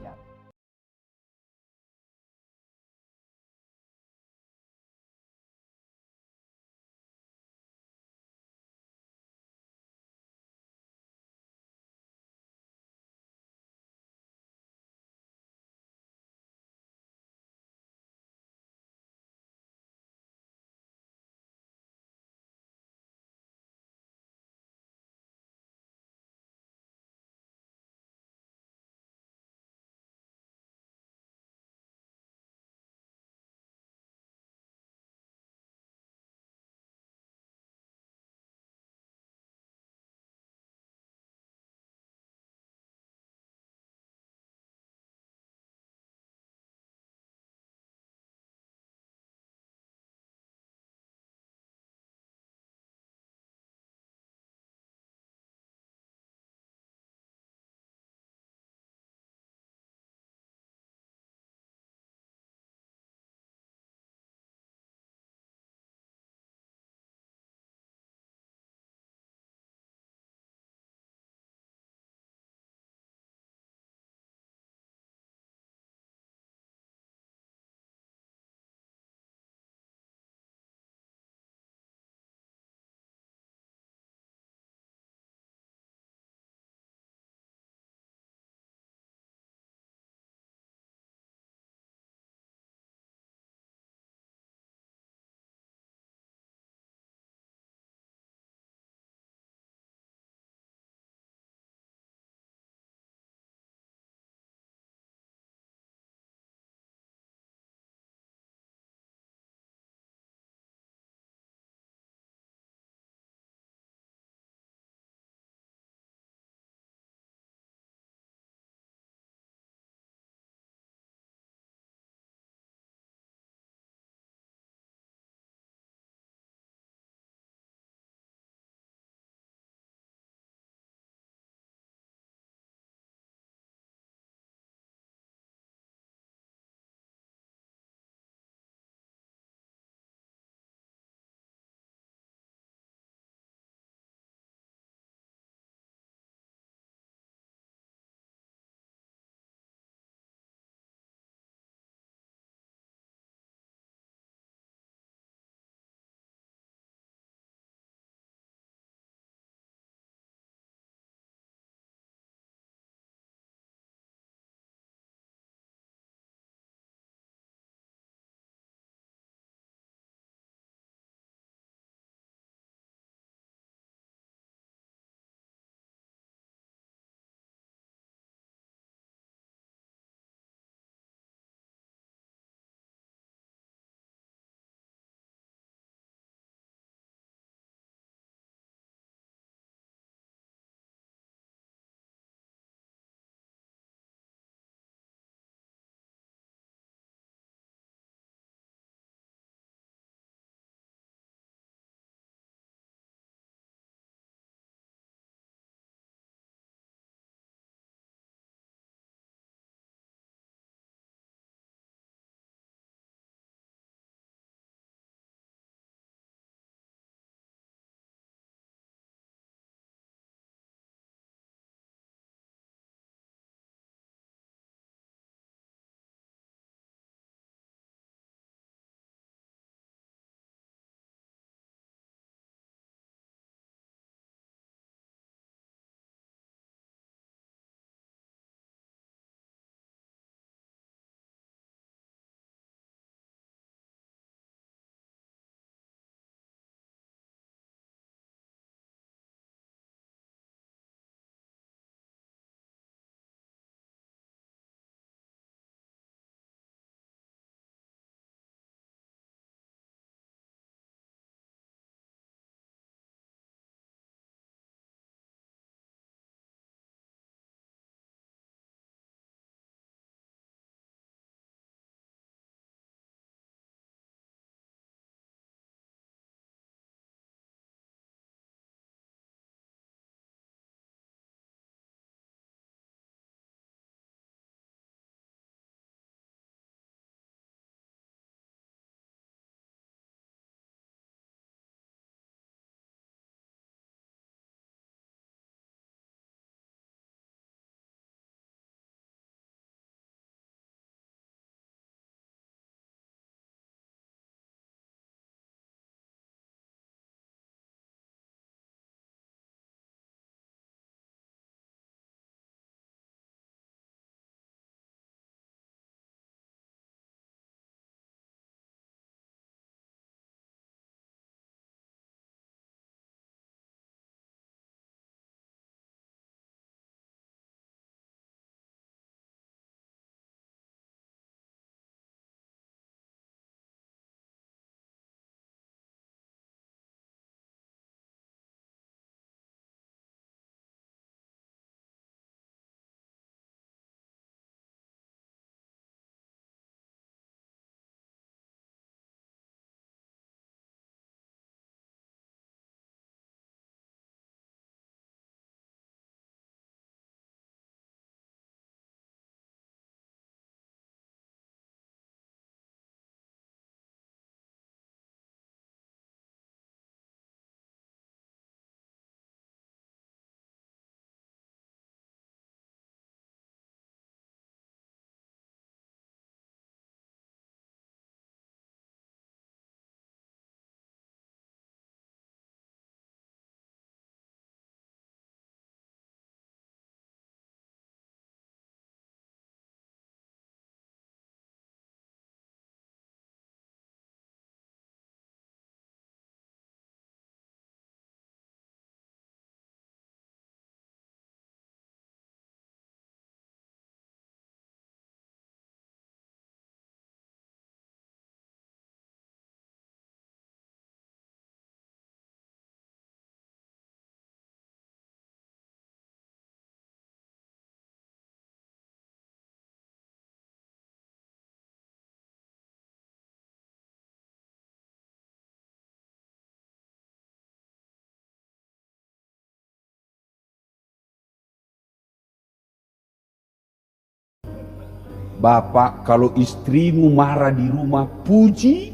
Bapak, kalau istrimu marah di rumah, puji,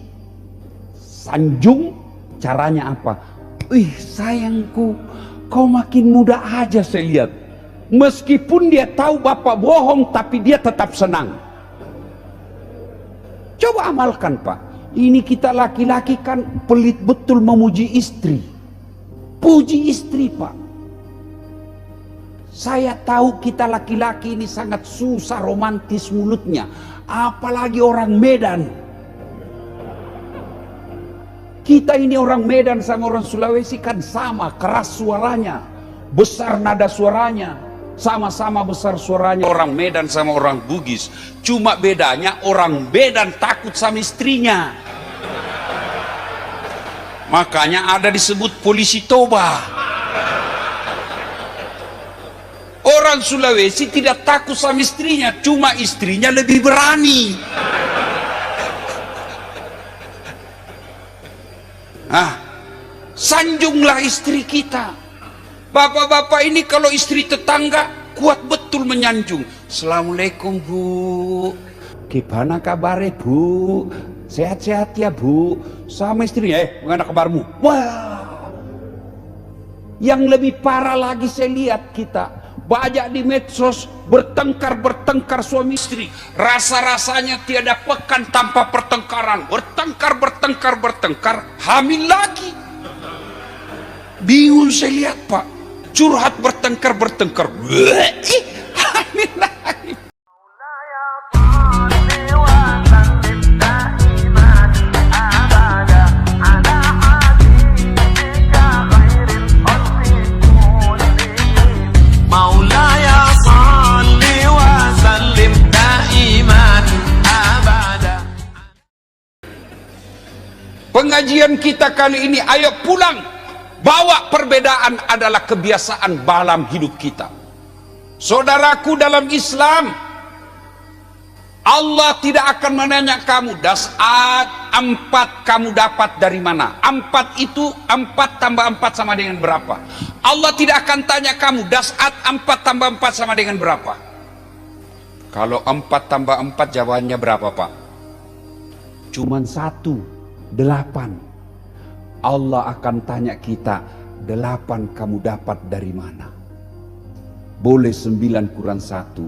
sanjung, caranya apa? Ih sayangku, kau makin muda aja saya lihat. Meskipun dia tahu bapak bohong, tapi dia tetap senang. Coba amalkan Pak. Ini kita laki-laki kan pelit betul memuji istri. Puji istri Pak. Saya tahu kita laki-laki ini sangat susah romantis mulutnya. Apalagi orang Medan. Kita ini orang Medan sama orang Sulawesi kan sama. Keras suaranya. Besar nada suaranya. Sama-sama besar suaranya. Orang Medan sama orang Bugis. Cuma bedanya orang Medan takut sama istrinya. Makanya ada disebut polisi Toba. Orang Sulawesi tidak takut sama istrinya, cuma istrinya lebih berani. Sanjunglah istri kita. Bapak-bapak ini kalau istri tetangga kuat betul menyanjung. Assalamualaikum Bu. Gimana kabarnya Bu? Sehat-sehat ya Bu. Sama istrinya, mana kabarmu? Wah. Yang lebih parah lagi saya lihat kita. Banyak di medsos bertengkar suami istri. Rasa-rasanya tiada pekan tanpa pertengkaran. Bertengkar, hamil lagi. Bingung saya lihat Pak. Curhat bertengkar. Hamil lagi. Pengajian kita kali ini, ayo pulang. Bawa perbedaan adalah kebiasaan dalam hidup kita. Saudaraku dalam Islam, Allah tidak akan menanya kamu, dasat 4 kamu dapat dari mana? 4 itu 4 tambah 4 sama dengan berapa? Allah tidak akan tanya kamu, dasat 4 tambah 4 sama dengan berapa? Kalau 4 tambah 4 jawabannya berapa Pak? Cuman 1. 8. Allah akan tanya kita, 8 kamu dapat dari mana? Boleh 9 kurang 1,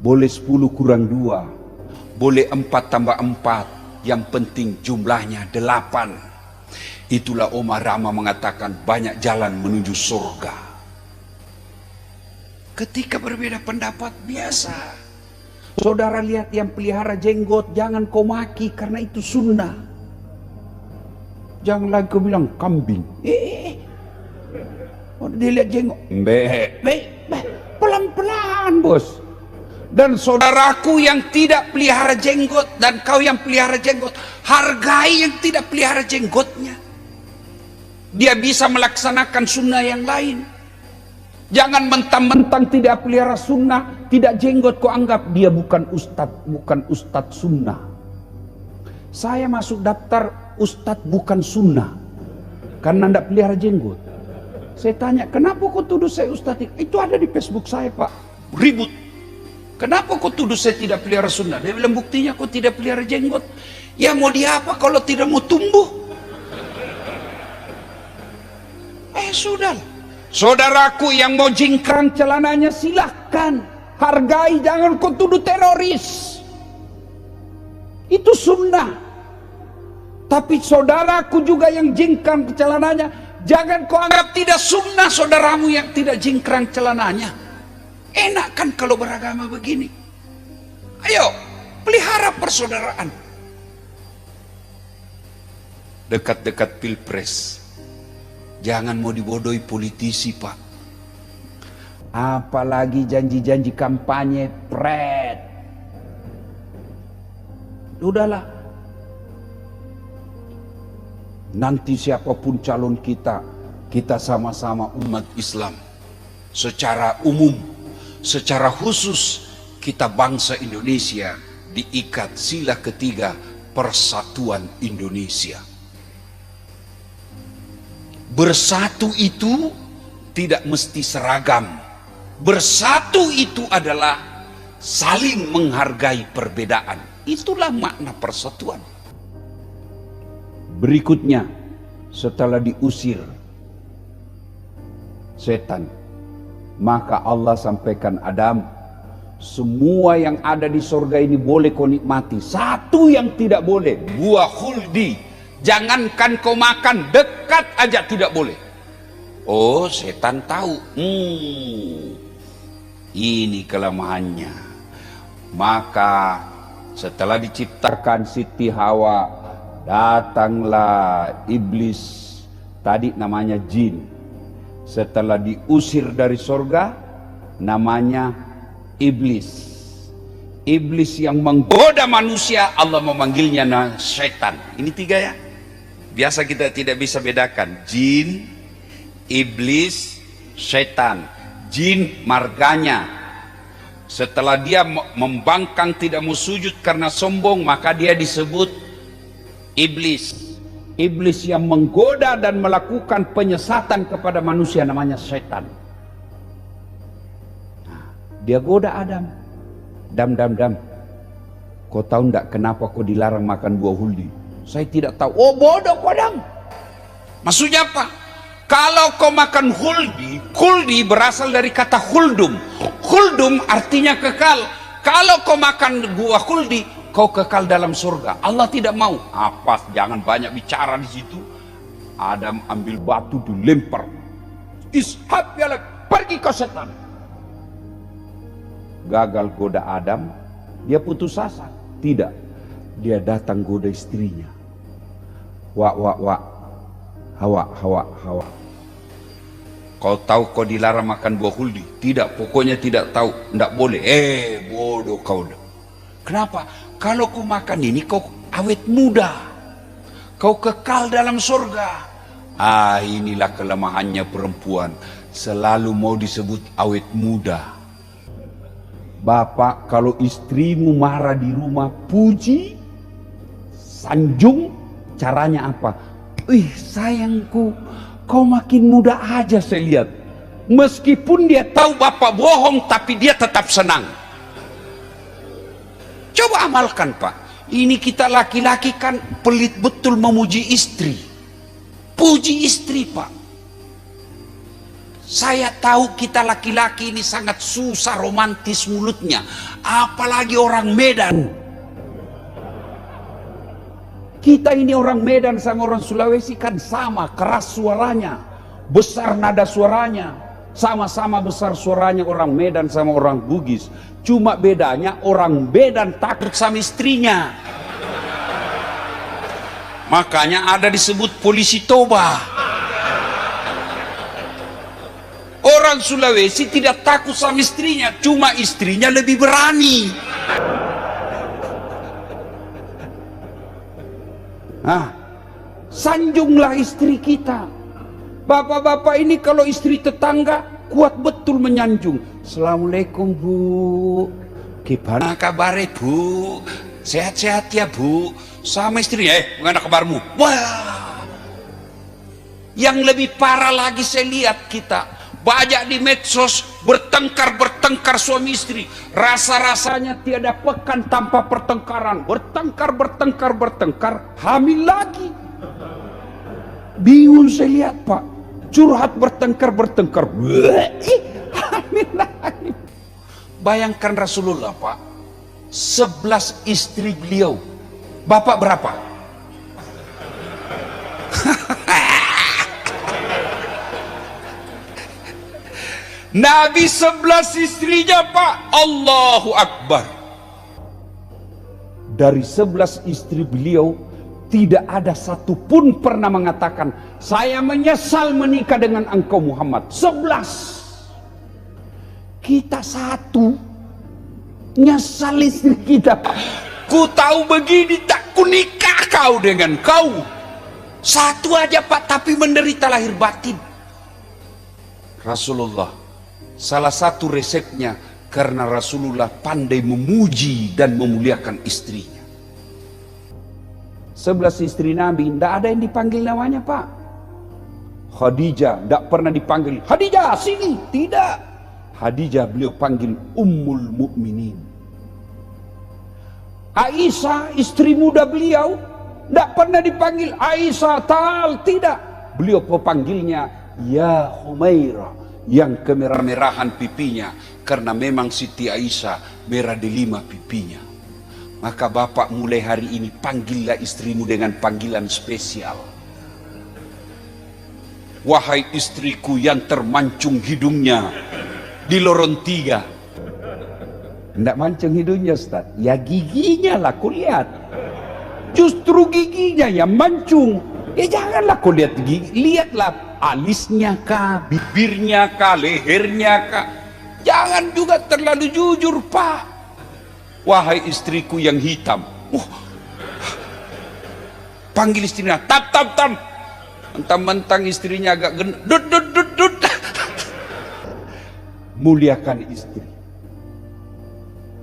boleh 10 kurang 2, boleh 4 tambah 4, yang penting jumlahnya 8. Itulah Omar Rama mengatakan banyak jalan menuju surga. Ketika berbeda pendapat biasa. Saudara lihat yang pelihara jenggot, jangan kau maki karena itu sunnah. Jangan lagi kau bilang kambing. Dia lihat jenggot. Pelan-pelan bos. Dan saudaraku yang tidak pelihara jenggot dan kau yang pelihara jenggot, hargai yang tidak pelihara jenggotnya. Dia bisa melaksanakan sunnah yang lain. Jangan mentang-mentang tidak pelihara sunnah, tidak jenggot kau anggap dia bukan ustadz sunnah. Saya masuk daftar ustadz bukan sunnah karena tidak pelihara jenggot. Saya tanya, kenapa kau tuduh saya ustadz? Itu ada di Facebook saya Pak. Ribut. Kenapa kau tuduh saya tidak pelihara sunnah? Dia bilang buktinya kau tidak pelihara jenggot. Ya mau diapa kalau tidak mau tumbuh? Sudah. Saudaraku yang mau jingkrang celananya silahkan. Hargai, jangan kau tuduh teroris. Itu sunnah. Tapi saudaraku juga yang jingkrang celananya, jangan kau anggap tidak sunnah saudaramu yang tidak jingkrang celananya. Enak kan kalau beragama begini? Ayo, pelihara persaudaraan. Dekat-dekat pilpres, jangan mau dibodohi politisi Pak. Apalagi janji-janji kampanye pret. Udahlah. Nanti siapapun calon kita, kita sama-sama umat Islam. Secara umum, secara khusus, kita bangsa Indonesia diikat sila ketiga Persatuan Indonesia. Bersatu itu tidak mesti seragam. Bersatu itu adalah saling menghargai perbedaan. Itulah makna persatuan. Berikutnya, setelah diusir setan, maka Allah sampaikan Adam, semua yang ada di surga ini boleh kau nikmati. Satu yang tidak boleh, buah khuldi. Jangankan kau makan, dekat aja tidak boleh. Oh, setan tahu. Ini kelemahannya. Maka setelah diciptakan Siti Hawa, datanglah iblis. Tadi namanya jin. Setelah diusir dari surga, namanya iblis. Iblis yang menggoda manusia, Allah memanggilnya setan. Ini tiga ya. Biasa kita tidak bisa bedakan. Jin, iblis, setan. Jin marganya. Setelah dia membangkang tidak mau sujud karena sombong, maka dia disebut iblis. Iblis yang menggoda dan melakukan penyesatan kepada manusia, namanya setan. Dia goda Adam. Dam. Kau tahu enggak kenapa kau dilarang makan buah huldi? Saya tidak tahu. Oh, bodoh kau, Adam. Maksudnya apa? Kalau kau makan huldi berasal dari kata huldum. Huldum artinya kekal. Kalau kau makan buah huldi, kau kekal dalam surga. Allah tidak mau. Apa? Jangan banyak bicara di situ. Adam ambil batu dilempar. Ishab ya, pergi kau setan. Gagal goda Adam, dia putus asa. Tidak, dia datang goda istrinya. Hawa. Kau tahu kau dilarang makan buah huldi? Tidak, pokoknya tidak tahu, tidak boleh. Bodoh kau. Kenapa? Kalau kau makan ini, kau awet muda. Kau kekal dalam surga. Inilah kelemahannya perempuan. Selalu mau disebut awet muda. Bapak, kalau istrimu marah di rumah, puji, sanjung, caranya apa? Sayangku, kau makin muda aja saya lihat. Meskipun dia tahu bapak bohong, tapi dia tetap senang. Coba amalkan, Pak. Ini kita laki-laki kan pelit betul memuji istri. Puji istri, Pak. Saya tahu kita laki-laki ini sangat susah romantis mulutnya. Apalagi orang Medan. Kita ini orang Medan sama orang Sulawesi kan sama. Keras suaranya. Besar nada suaranya. Sama-sama besar suaranya orang Medan sama orang Bugis. Cuma bedanya orang Medan takut sama istrinya. Makanya ada disebut polisi Toba. Orang Sulawesi tidak takut sama istrinya, cuma istrinya lebih berani. Sanjunglah istri kita. Bapak-bapak ini kalau istri tetangga kuat betul menyanjung. Assalamualaikum Bu, gimana kabar Bu? Sehat-sehat ya Bu? Sama istrinya, gimana kabarmu? Wah, yang lebih parah lagi saya lihat kita banyak di medsos bertengkar suami istri. Rasa-rasanya tiada pekan tanpa pertengkaran. Bertengkar, hamil lagi. Bingung saya lihat, Pak. Curhat bertengkar. Hamil lagi. Bayangkan Rasulullah, Pak. 11 istri beliau. Bapak berapa? Nabi 11 istrinya, Pak. Allahu Akbar. Dari 11 istri beliau, tidak ada satupun pernah mengatakan, saya menyesal menikah dengan engkau Muhammad. 11. Kita satu. Nyesal istri kita. Ku tahu begini, tak ku nikah kau dengan kau. Satu aja, Pak, tapi menderita lahir batin. Rasulullah, salah satu resepnya karena Rasulullah pandai memuji dan memuliakan istrinya. 11 istri Nabi, tidak ada yang dipanggil namanya, Pak. Khadijah, tidak pernah dipanggil, Khadijah sini, tidak. Khadijah beliau panggil Ummul Mukminin. Aisyah istri muda beliau tidak pernah dipanggil Aisyah Tal, tidak. Beliau panggilnya Ya Humairah, yang kemerah-merahan pipinya, karena memang Siti Aisyah merah delima pipinya. Maka bapak mulai hari ini panggillah istrimu dengan panggilan spesial. Wahai istriku yang termancung hidungnya di lorong 3. Tidak mancung hidungnya, Ustaz. Ya giginya lah kau lihat. Justru giginya yang mancung. Ya janganlah kau lihat gigi. Lihatlah alisnya kah, bibirnya kah, lehernya kah. Jangan juga terlalu jujur, Pak. Wahai istriku yang hitam. Panggil istrinya. Tap, tap, tap. Mentang-mentang istrinya agak gendut. Dut. Muliakan istri.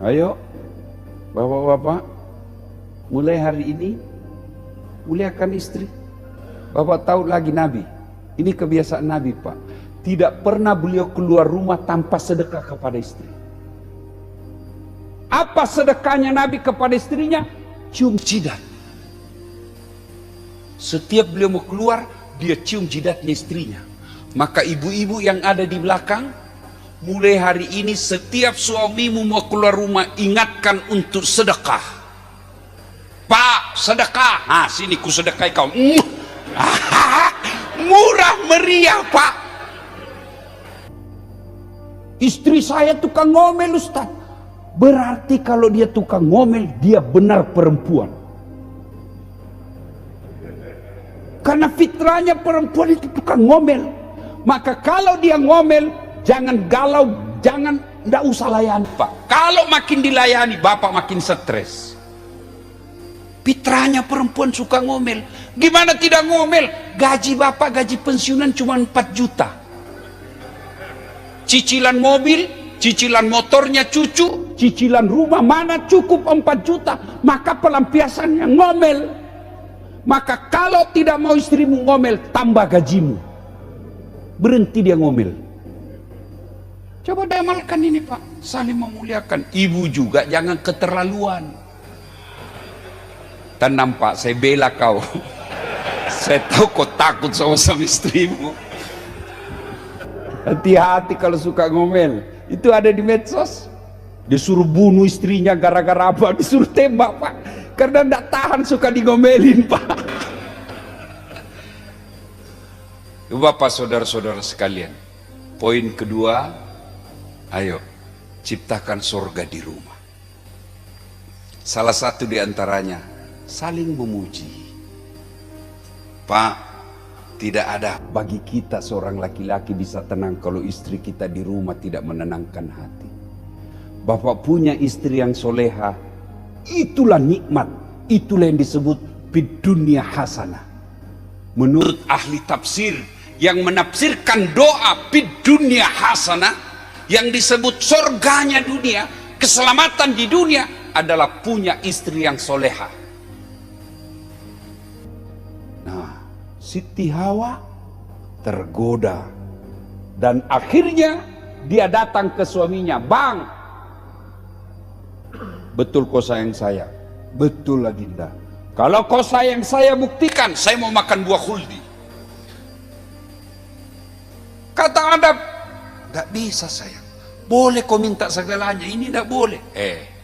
Ayo, bapak-bapak, mulai hari ini muliakan istri. Bapak tahu lagi Nabi, ini kebiasaan Nabi, Pak. Tidak pernah beliau keluar rumah tanpa sedekah kepada istri. Apa sedekahnya Nabi kepada istrinya? Cium jidat. Setiap beliau mau keluar, dia cium jidatnya istrinya. Maka ibu-ibu yang ada di belakang, mulai hari ini setiap suamimu mau keluar rumah, ingatkan untuk sedekah. Pak, sedekah. Ah, sini ku sedekah kau. Murah meriah, Pak. Istri saya tukang ngomel, Ustaz. Berarti kalau dia tukang ngomel, dia benar perempuan. Karena fitrahnya perempuan itu tukang ngomel. Maka kalau dia ngomel, jangan galau, tidak usah layani, Pak. Kalau makin dilayani, bapak makin stres. Fitrahnya perempuan suka ngomel. Gimana tidak ngomel? Gaji bapak, gaji pensiunan cuma 4 juta. Cicilan mobil, cicilan motornya cucu, cicilan rumah mana cukup 4 juta. Maka pelampiasannya ngomel. Maka kalau tidak mau istrimu ngomel, tambah gajimu. Berhenti dia ngomel. Coba diamalkan ini, Pak. Saling memuliakan. Ibu juga jangan keterlaluan. Tenang, Pak, saya bela kau. Saya tahu kau takut sama istrimu. Hati-hati kalau suka ngomel. Itu ada di medsos. Disuruh bunuh istrinya gara-gara apa? Disuruh tembak, Pak. Karena tidak tahan suka digomelin, Pak. Bapak, saudara-saudara sekalian, poin kedua, ayo ciptakan surga di rumah. Salah satu di antaranya saling memuji. Pak, tidak ada bagi kita seorang laki-laki bisa tenang kalau istri kita di rumah tidak menenangkan hati. Bapak punya istri yang soleha, itulah nikmat, itulah yang disebut fid dunya hasanah. Menurut ahli tafsir yang menafsirkan doa fid dunya hasanah, yang disebut surganya dunia, keselamatan di dunia adalah punya istri yang soleha. Nah, Siti Hawa tergoda dan akhirnya dia datang ke suaminya, Bang, betul kau sayang saya? Betul, Adinda. Kalau kau sayang saya, buktikan. Saya mau makan buah khuldi. Kata Adam, tidak bisa sayang. Boleh kau minta segalanya, ini tidak boleh.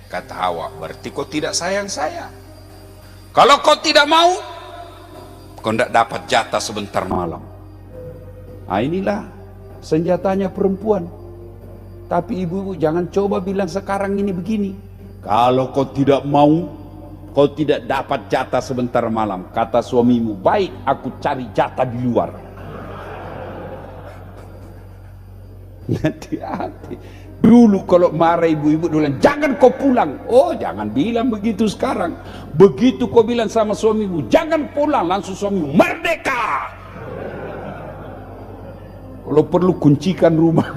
Kata Hawa, berarti kau tidak sayang saya. Kalau kau tidak mau, kau tidak dapat jatah sebentar malam. Nah, inilah senjatanya perempuan. Tapi ibu-ibu jangan coba bilang sekarang ini begini. Kalau kau tidak mau, kau tidak dapat jatah sebentar malam. Kata suamimu, baik, aku cari jatah di luar. Hati-hati. Dulu kalau marah ibu-ibu bilang, jangan kau pulang. Oh, jangan bilang begitu sekarang. Begitu kau bilang sama suamimu, jangan pulang, langsung suamimu, merdeka. Kalau perlu kuncikan rumah.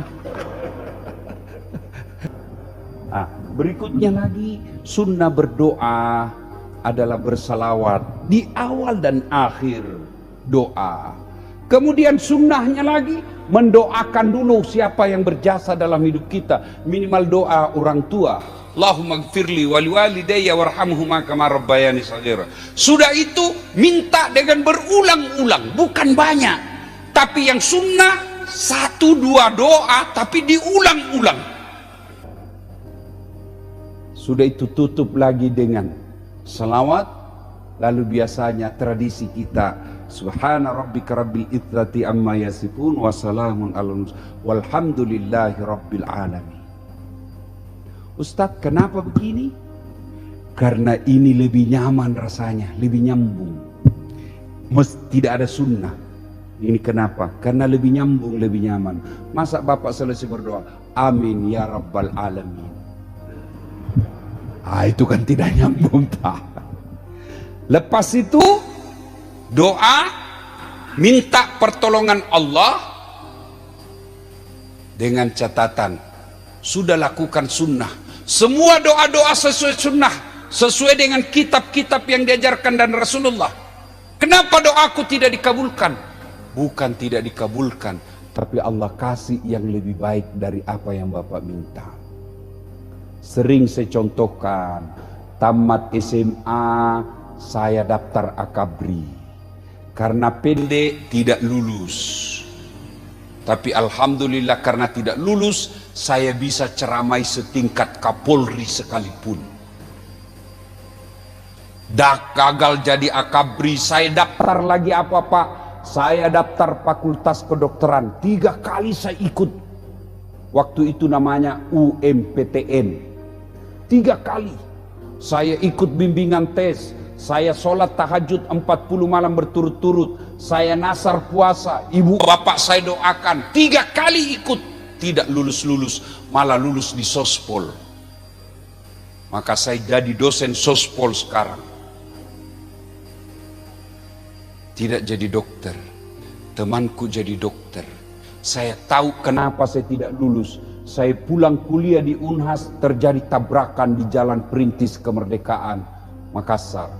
Nah, berikutnya lagi, sunnah berdoa adalah bersalawat di awal dan akhir doa. Kemudian sunnahnya lagi mendoakan dulu siapa yang berjasa dalam hidup kita. Minimal doa orang tua. Allahumma gfirli wali walidayya warhamhuma kama rabbayani shaghira. Sudah itu minta dengan berulang-ulang, bukan banyak. Tapi yang sunnah 1-2 doa tapi diulang-ulang. Sudah itu tutup lagi dengan salawat. Lalu biasanya tradisi kita, subhana rabbika rabbil izzati amma yasifun wa salamun alal walhamdulillahi rabbil alamin. Ustadz, kenapa begini? Karena ini lebih nyaman rasanya, lebih nyambung. Tidak ada sunnah. Ini kenapa? Karena lebih nyambung, lebih nyaman. Masa Bapak selesai berdoa, amin ya rabbal alamin. Itu kan tidak nyambung, tak? Lepas itu doa minta pertolongan Allah dengan catatan sudah lakukan sunnah. Semua doa-doa sesuai sunnah, sesuai dengan kitab-kitab yang diajarkan dan Rasulullah. Kenapa doaku tidak dikabulkan? Bukan tidak dikabulkan, tapi Allah kasih yang lebih baik dari apa yang Bapak minta. Sering saya contohkan, tamat SMA saya daftar akabri karena pendek tidak lulus, tapi alhamdulillah karena tidak lulus saya bisa ceramai setingkat Kapolri sekalipun. Gagal jadi akabri, saya daftar lagi apa Pak? Saya daftar fakultas kedokteran 3 kali saya ikut. Waktu itu namanya UMPTN. 3 kali saya ikut bimbingan tes. Saya sholat tahajud 40 malam berturut-turut. Saya nasar puasa. Ibu bapak saya doakan. 3 kali ikut. Tidak lulus-lulus. Malah lulus di sospol. Maka saya jadi dosen sospol sekarang. Tidak jadi dokter. Temanku jadi dokter. Saya tahu kenapa saya tidak lulus. Saya pulang kuliah di Unhas, terjadi tabrakan di Jalan Perintis Kemerdekaan, Makassar.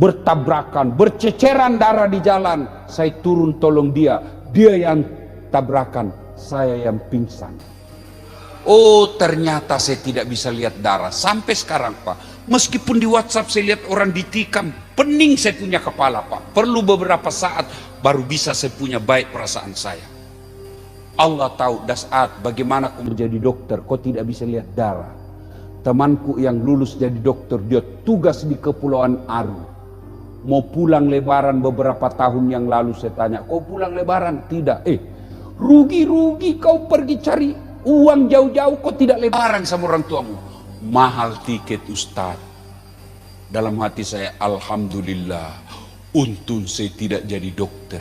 Bertabrakan, berceceran darah di jalan. Saya turun tolong dia. Dia yang tabrakan, saya yang pingsan. Oh, ternyata saya tidak bisa lihat darah. Sampai sekarang Pak, meskipun di WhatsApp saya lihat orang ditikam, pening saya punya kepala Pak. Perlu beberapa saat baru bisa saya punya baik perasaan saya. Allah tahu dasar bagaimana kau menjadi dokter, kau tidak bisa lihat darah. Temanku yang lulus jadi dokter, dia tugas di Kepulauan Aru. Mau pulang lebaran beberapa tahun yang lalu saya tanya, kau pulang lebaran? Tidak. Rugi-rugi kau pergi cari uang jauh-jauh, kau tidak lebaran sama orang tuamu. Mahal tiket Ustaz. Dalam hati saya, alhamdulillah, untung saya tidak jadi dokter.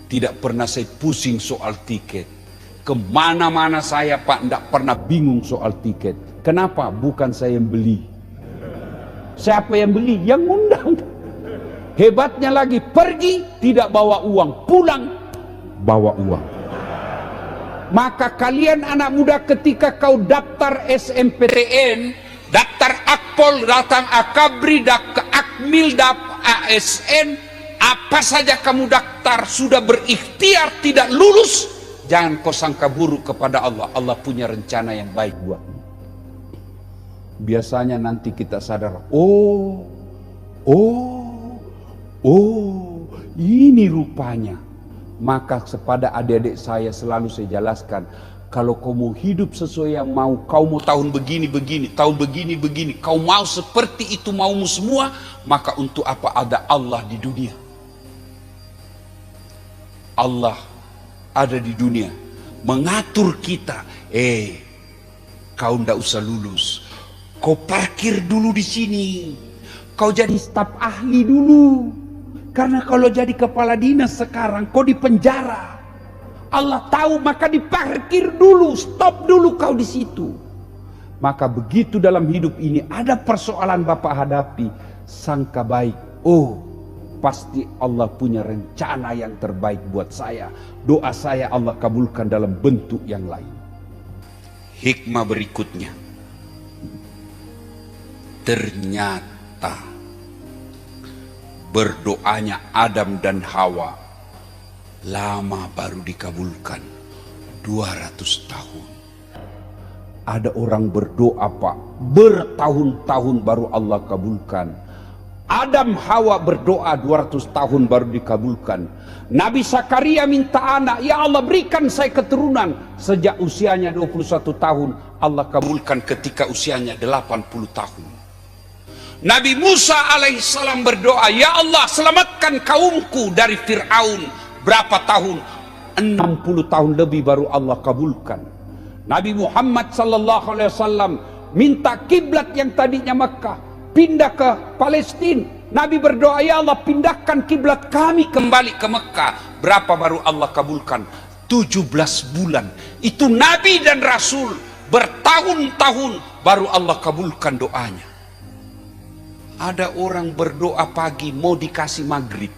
Tidak pernah saya pusing soal tiket. Kemana-mana saya Pak, tidak pernah bingung soal tiket. Kenapa? Bukan saya yang beli. Siapa yang beli? Yang undang. Hebatnya lagi, pergi tidak bawa uang, pulang bawa uang. Maka kalian anak muda, ketika kau daftar SMPTN, daftar Akpol, datang Akabri, ke Akmil, ASN, apa saja kamu daftar, sudah berikhtiar tidak lulus, jangan kau sangka buruk kepada Allah. Allah punya rencana yang baik buatmu. Biasanya nanti kita sadar, ini rupanya. Maka kepada adik-adik saya selalu saya jelaskan, kalau kau mau hidup sesuai yang mau, kau mau tahun begini-begini, tahun begini-begini, kau mau seperti itu maumu semua, maka untuk apa ada Allah di dunia? Allah ada di dunia mengatur kita. Kau ndak usah lulus, kau parkir dulu di sini, kau jadi staf ahli dulu. Karena kalau jadi kepala dinas sekarang kau di penjara. Allah tahu, maka diparkir dulu, stop dulu kau di situ. Maka begitu dalam hidup ini ada persoalan Bapak hadapi, sangka baik. Pasti Allah punya rencana yang terbaik buat saya. Doa saya Allah kabulkan dalam bentuk yang lain. Hikmah berikutnya. Ternyata berdoanya Adam dan Hawa lama baru dikabulkan, 200 tahun. Ada orang berdoa Pak, bertahun-tahun baru Allah kabulkan. Adam Hawa berdoa 200 tahun baru dikabulkan. Nabi Zakaria minta anak, ya Allah berikan saya keturunan. Sejak usianya 21 tahun, Allah kabulkan ketika usianya 80 tahun. Nabi Musa alaihissalam berdoa, ya Allah selamatkan kaumku dari Fir'aun. Berapa tahun? 60 tahun lebih baru Allah kabulkan. Nabi Muhammad sallallahu alaihi wasallam minta kiblat yang tadinya Makkah pindah ke Palestina. Nabi berdoa, ya Allah pindahkan kiblat kami kembali ke Mekah. Berapa baru Allah kabulkan? 17 bulan. Itu Nabi dan Rasul bertahun-tahun baru Allah kabulkan doanya. Ada orang berdoa pagi mau dikasih maghrib,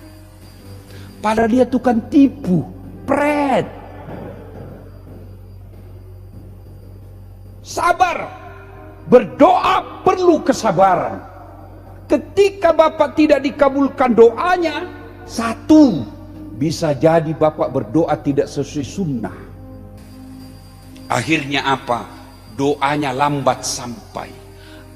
padahal dia tukang tipu, pret. Sabar, berdoa perlu kesabaran. Ketika Bapak tidak dikabulkan doanya, satu, bisa jadi Bapak berdoa tidak sesuai sunnah. Akhirnya apa? Doanya lambat sampai.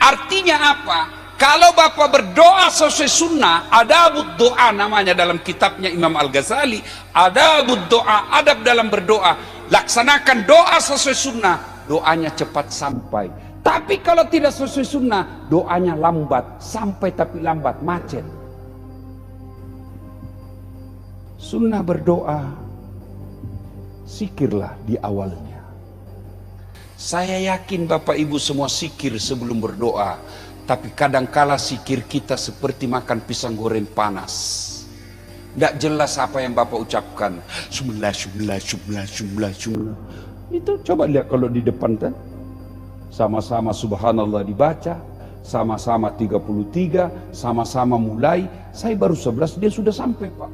Artinya apa? Kalau Bapak berdoa sesuai sunnah, adabud doa namanya dalam kitabnya Imam Al-Ghazali, adabud doa, adab dalam berdoa. Laksanakan doa sesuai sunnah, doanya cepat sampai. Tapi kalau tidak sesuai sunnah, doanya lambat, sampai tapi lambat, macet. Sunnah berdoa, sikirlah di awalnya. Saya yakin Bapak Ibu semua sikir sebelum berdoa, tapi kadangkala sikir kita seperti makan pisang goreng panas. Tidak jelas apa yang Bapak ucapkan. Sumlah. Itu coba lihat kalau di depan kan. Sama-sama subhanallah dibaca, sama-sama 33, sama-sama mulai. Saya baru 11, dia sudah sampai Pak.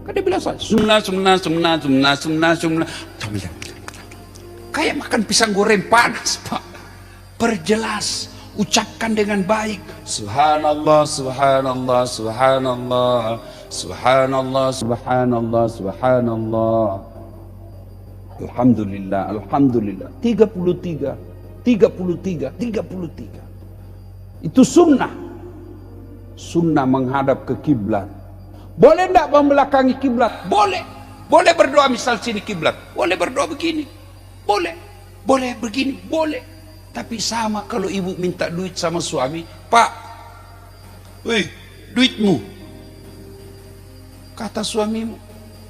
Kan dia bilang saya, sumlah. Kayak makan pisang goreng panas Pak. Perjelas, ucapkan dengan baik. Subhanallah, subhanallah, subhanallah, subhanallah, subhanallah, subhanallah. Alhamdulillah, alhamdulillah. 33. Itu sunnah. Sunnah menghadap ke kiblat. Boleh tidak membelakangi kiblat? Boleh. Boleh berdoa misal sini kiblat. Boleh berdoa begini. Boleh. Boleh begini. Boleh. Tapi sama kalau ibu minta duit sama suami, Pak, weh, duitmu. Kata suamimu,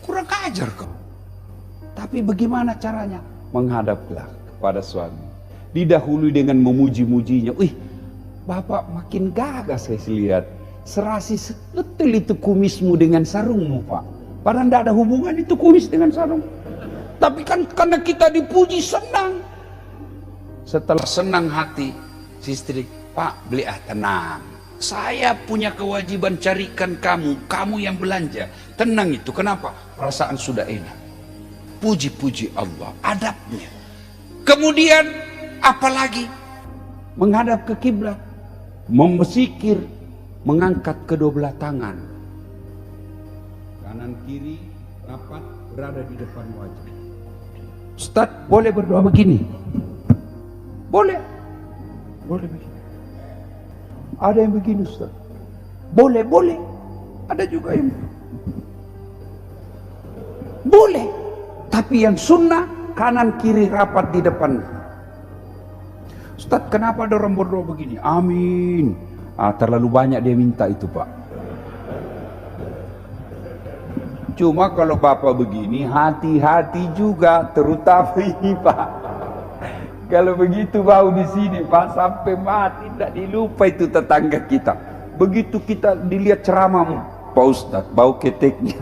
kurang ajar kau. Tapi bagaimana caranya? Menghadaplah kepada suami. Didahului dengan memuji-mujinya. Wih, Bapak makin gagah saya lihat. Serasi betul itu kumismu dengan sarungmu Pak. Padahal tidak ada hubungan itu kumis dengan sarung. Tapi kan karena kita dipuji senang. Setelah senang hati, si istri, Pak beli tenang. Saya punya kewajiban carikan kamu yang belanja. Tenang itu, kenapa? Perasaan sudah enak. Puji-puji Allah, adabnya. Kemudian apalagi menghadap ke kiblat, membesikir, mengangkat kedua belah tangan, kanan kiri rapat berada di depan wajah. Ustaz, boleh berdoa begini? Boleh, boleh begini. Ada yang begini Ustaz. Boleh. Ada juga yang boleh. Tapi yang sunnah kanan kiri rapat di depan. Ustaz, kenapa ada orang berdoa begini? Amin. Terlalu banyak dia minta itu Pak. Cuma kalau Bapak begini, hati-hati juga, terutama ini Pak. Kalau begitu bau di sini Pak, sampai mati tidak dilupa itu tetangga kita. Begitu kita dilihat ceramahmu, Pak Ustaz, bau keteknya.